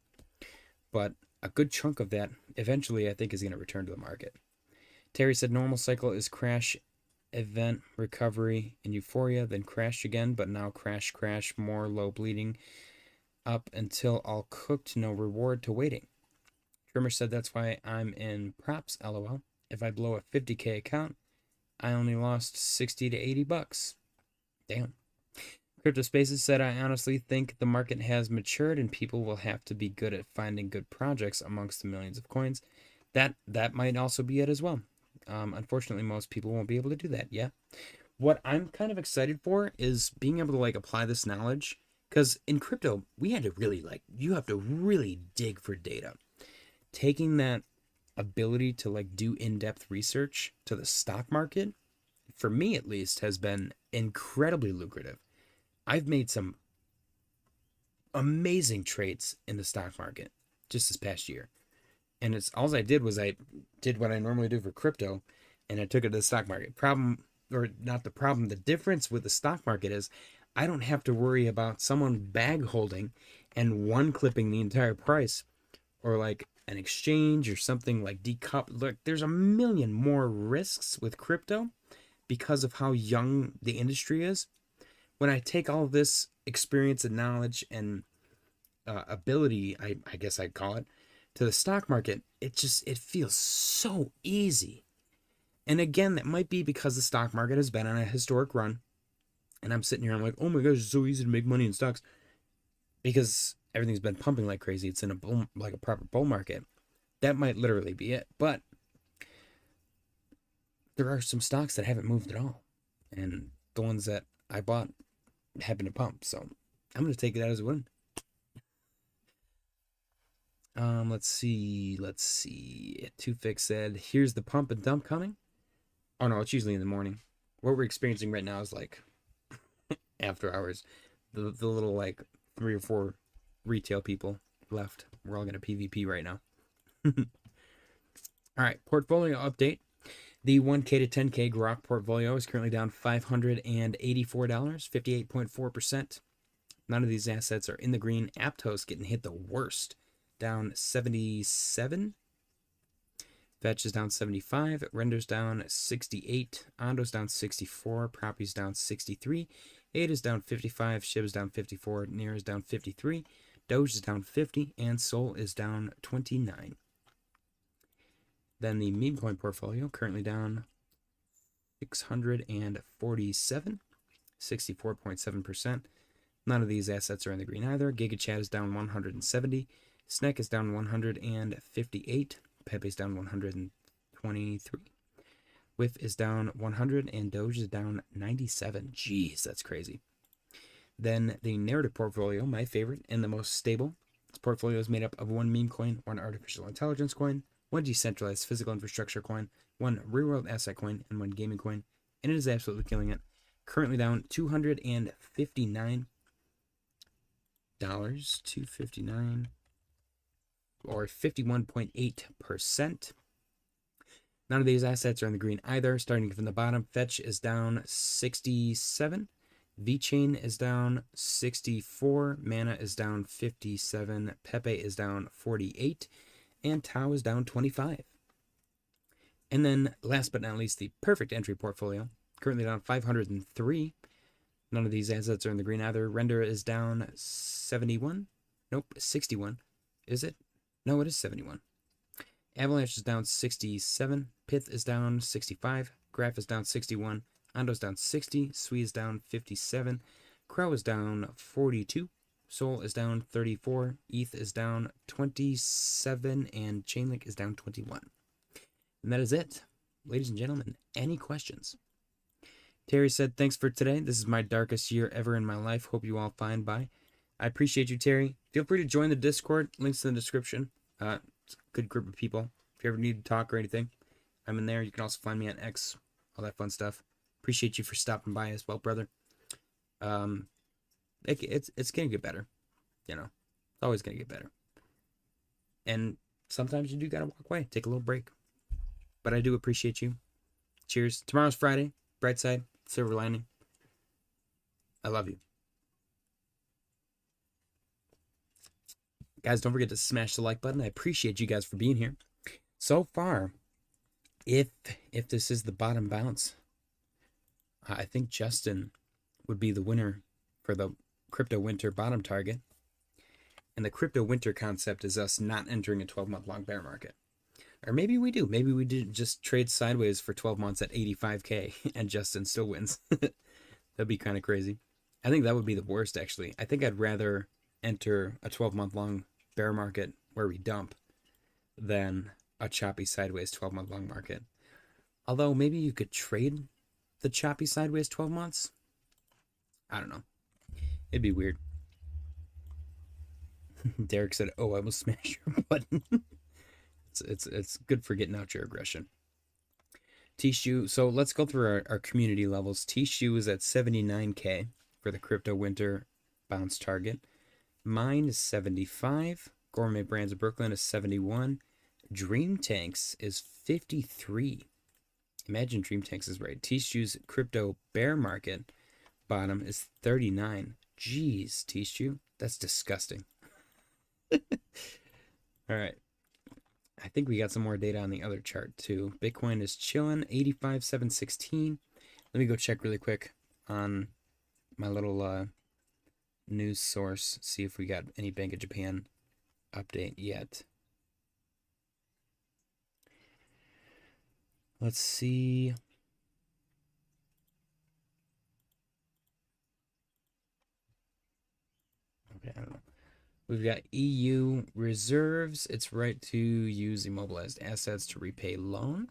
but a good chunk of that eventually I think is going to return to the market. Terry said normal cycle is crash, event, recovery, and euphoria, then crash again, but now crash, more low bleeding, up until all cooked, no reward to waiting. Trimmer said that's why I'm in props, lol. If I blow a 50K account, I only lost 60 to 80 bucks. Damn. Crypto Spaces said, I honestly think the market has matured and people will have to be good at finding good projects amongst the millions of coins. That might also be it as well. Unfortunately, most people won't be able to do that. Yeah. What I'm kind of excited for is being able to like apply this knowledge, because in crypto, we had to really you have to really dig for data. Taking that ability to like do in-depth research to the stock market, for me at least, has been incredibly lucrative. I've made some amazing trades in the stock market just this past year. And it's all I did was I did what I normally do for crypto and I took it to the stock market. The difference with the stock market is I don't have to worry about someone bag holding and one clipping the entire price, or like an exchange or something like decoupled. Look, there's a million more risks with crypto because of how young the industry is. When I take all of this experience and knowledge and ability, I guess I'd call it, to the stock market, it feels so easy. And again, that might be because the stock market has been on a historic run. And I'm sitting here, I'm like, oh my gosh, it's so easy to make money in stocks. Because everything's been pumping like crazy. It's in a bull, like a proper bull market. That might literally be it. But there are some stocks that haven't moved at all. And the ones that I bought happen to pump. So I'm going to take that as a win. Let's see. Fix said, here's the pump and dump coming. Oh no, it's usually in the morning. What we're experiencing right now is like after hours. The little like 3 or 4 retail people left. We're all going to PvP right now. All right, portfolio update. The 1K to 10K Grok portfolio is currently down $584, 58.4%. None of these assets are in the green. Aptos getting hit the worst, down 77. Fetch is down 75, Render's down 68, Ondo's down 64, Property's down 63, ADA is down 55, SHIB is down 54, NIR is down 53, Doge is down 50, and Sol is down 29. Then the meme coin portfolio currently down 647, 64.7%. None of these assets are in the green either. GigaChat is down 170, Snack is down 158, Pepe is down 123, Whiff is down 100, and Doge is down 97. Jeez, that's crazy. Then the narrative portfolio, my favorite and the most stable. This portfolio is made up of one meme coin, one artificial intelligence coin, one decentralized physical infrastructure coin, one real-world asset coin, and one gaming coin. And it is absolutely killing it. Currently down $259. $259 or 51.8%. None of these assets are in the green either. Starting from the bottom, Fetch is down 67. VeChain is down 64. Mana is down 57. Pepe is down 48. And Tau is down 25. And then, last but not least, the perfect entry portfolio. Currently down 503. None of these assets are in the green either. Render is down 71. Nope, 61. Is it? No, it is 71. Avalanche is down 67. Pith is down 65. Graph is down 61. Ondo's down 60. Sui is down 57. Crow is down 42. Sol is down 34. ETH is down 27. And Chainlink is down 21. And that is it. Ladies and gentlemen, any questions? Terry said, thanks for today. This is my darkest year ever in my life. Hope you all find by. I appreciate you, Terry. Feel free to join the Discord. Links in the description. It's a good group of people. If you ever need to talk or anything, I'm in there. You can also find me on X. All that fun stuff. Appreciate you for stopping by as well, brother. It's going to get better. You know, it's always going to get better. And sometimes you do got to walk away. Take a little break. But I do appreciate you. Cheers. Tomorrow's Friday. Bright side. Silver lining. I love you. Guys, don't forget to smash the like button. I appreciate you guys for being here. So far, if this is the bottom bounce, I think Justin would be the winner for the crypto winter bottom target. And the crypto winter concept is us not entering a 12-month long bear market. Or maybe we do. Maybe we did just trade sideways for 12 months at 85K and Justin still wins. That'd be kind of crazy. I think that would be the worst, actually. I think I'd rather enter a 12-month long bear market where we dump than a choppy sideways 12-month long market. Although maybe you could trade the choppy sideways 12 months. I don't know. It'd be weird. Derek said, oh, I will smash your button. It's good for getting out your aggression. Tishu, so let's go through our community levels. Tishu is at 79K for the crypto winter bounce target. Mine is 75. Gourmet Brands of Brooklyn is 71. Dream Tanks is 53. Imagine Dream Tanks is right. Tishu's crypto bear market bottom is 39. Jeez, Tishu, that's disgusting. All right. I think we got some more data on the other chart too. Bitcoin is chilling, 85,716. Let me go check really quick on my little news source, see if we got any Bank of Japan update yet. Let's see. Okay, I don't know. We've got EU reserves. It's right to use immobilized assets to repay loan.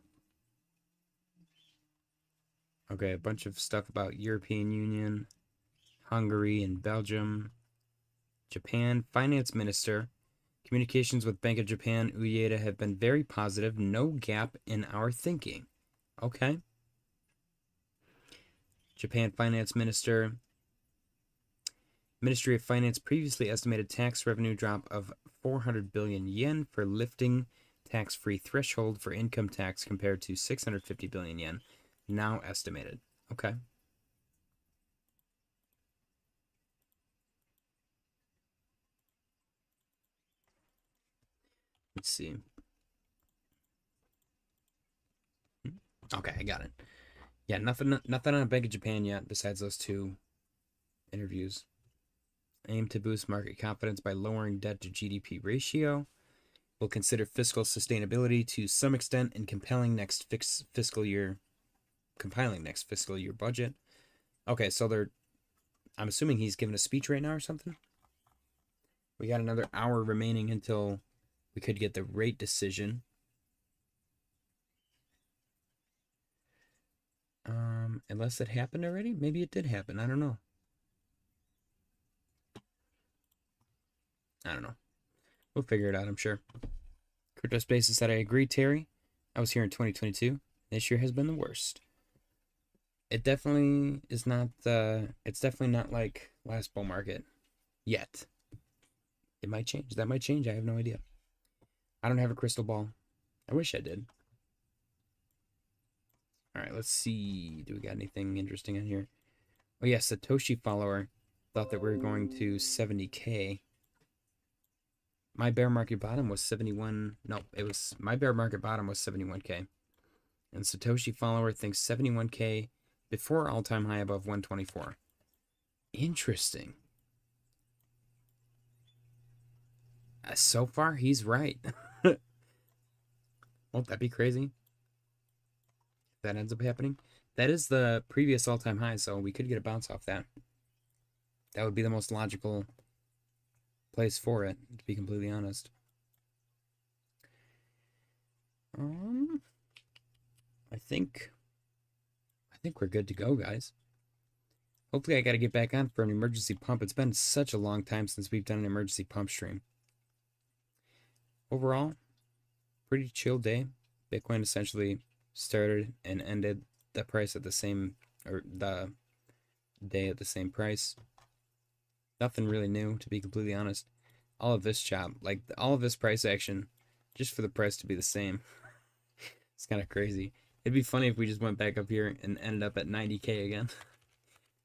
Okay, a bunch of stuff about European Union, Hungary and Belgium. Japan Finance Minister. Communications with Bank of Japan, Ueda, have been very positive. No gap in our thinking. Okay. Japan Finance Minister. Ministry of Finance previously estimated tax revenue drop of 400 billion yen for lifting tax-free threshold for income tax compared to 650 billion yen now estimated. Okay. Let's see. Okay, I got it. Yeah, nothing on Bank of Japan yet besides those two interviews. Aim to boost market confidence by lowering debt to GDP ratio. Will consider fiscal sustainability to some extent in compiling next fiscal year budget. Okay, so I'm assuming he's giving a speech right now or something. We got another hour remaining until we could get the rate decision. Unless it happened already. Maybe it did happen. I don't know. We'll figure it out, I'm sure. Crypto Spaces said, I agree, Terry. I was here in 2022. This year has been the worst. It definitely is not it's definitely not like last bull market yet. It might change. That might change. I have no idea. I don't have a crystal ball. I wish I did. All right, let's see. Do we got anything interesting on here? Oh yeah, Satoshi follower thought that we were going to 70K. My bear market bottom was 71. No, my bear market bottom was 71K. And Satoshi follower thinks 71K before all-time high above 124. Interesting. So far, he's right. Won't that be crazy? If that ends up happening. That is the previous all-time high, so we could get a bounce off that. That would be the most logical place for it, to be completely honest. I think we're good to go, guys. Hopefully I got to get back on for an emergency pump. It's been such a long time since we've done an emergency pump stream. Overall, pretty chill day. Bitcoin essentially started and ended the price at the same, or the day at the same price. Nothing really new, to be completely honest. All of this chop, like all of this price action, just for the price to be the same. It's kind of crazy. It'd be funny if we just went back up here and ended up at 90K again.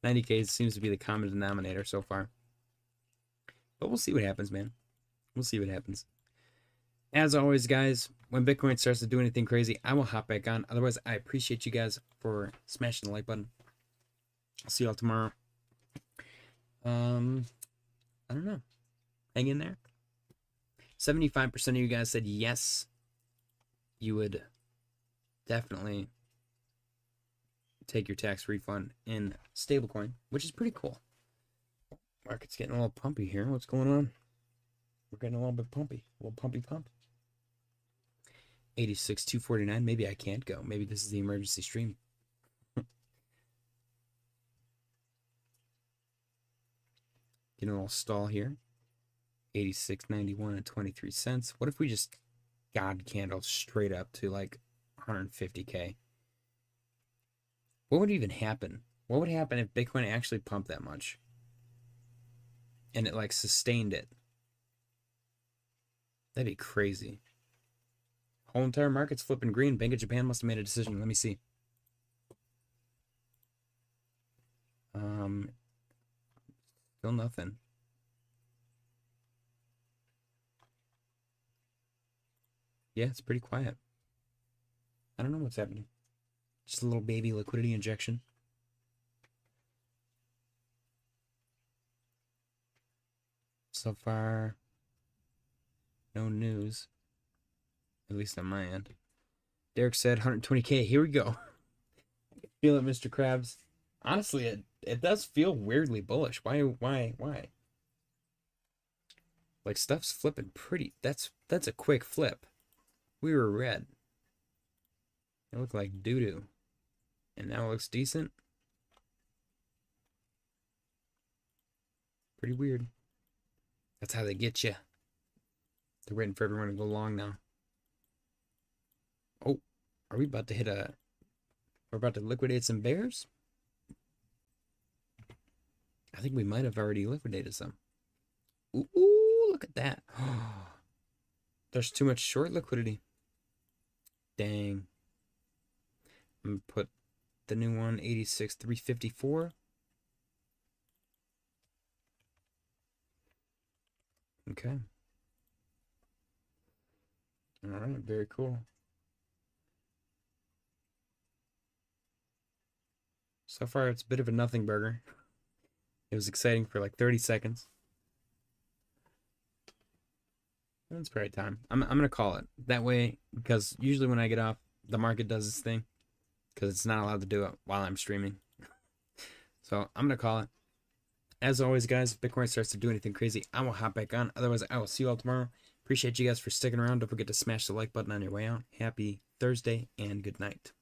90K seems to be the common denominator so far. But we'll see what happens, man. We'll see what happens. As always, guys, when Bitcoin starts to do anything crazy, I will hop back on. Otherwise, I appreciate you guys for smashing the like button. I'll see y'all tomorrow. I don't know. Hang in there. 75% of you guys said yes. You would definitely take your tax refund in stablecoin, which is pretty cool. Market's getting a little pumpy here. What's going on? We're getting a little bit pumpy. A little pumpy pump. 86,249. Maybe I can't go. Maybe this is the emergency stream. Getting a little stall here. 86.91 and 23 cents. What if we just God candle straight up to like 150K? What would even happen? What would happen if Bitcoin actually pumped that much? And it like sustained it? That'd be crazy. Whole entire market's flipping green. Bank of Japan must have made a decision. Let me see. Still nothing. Yeah, it's pretty quiet. I don't know what's happening. Just a little baby liquidity injection. So far, no news. At least on my end. Derek said 120K. Here we go. Feel it, Mr. Krabs. Honestly, it does feel weirdly bullish. Why? Like stuff's flipping pretty. That's a quick flip. We were red. It looked like doo-doo. And now it looks decent. Pretty weird. That's how they get you. They're waiting for everyone to go long now. Oh, are we about to hit a... We're about to liquidate some bears? I think we might have already liquidated some. Ooh, look at that. There's too much short liquidity. Dang. I'm going to put the new one, 86,354. Okay. All right, very cool. So far, it's a bit of a nothing burger. It was exciting for like 30 seconds. It's probably time. I'm gonna call it that way because usually when I get off, the market does its thing because it's not allowed to do it while I'm streaming. So I'm gonna call it. As always, guys, if Bitcoin starts to do anything crazy, I will hop back on. Otherwise, I will see you all tomorrow. Appreciate you guys for sticking around. Don't forget to smash the like button on your way out. Happy Thursday and good night.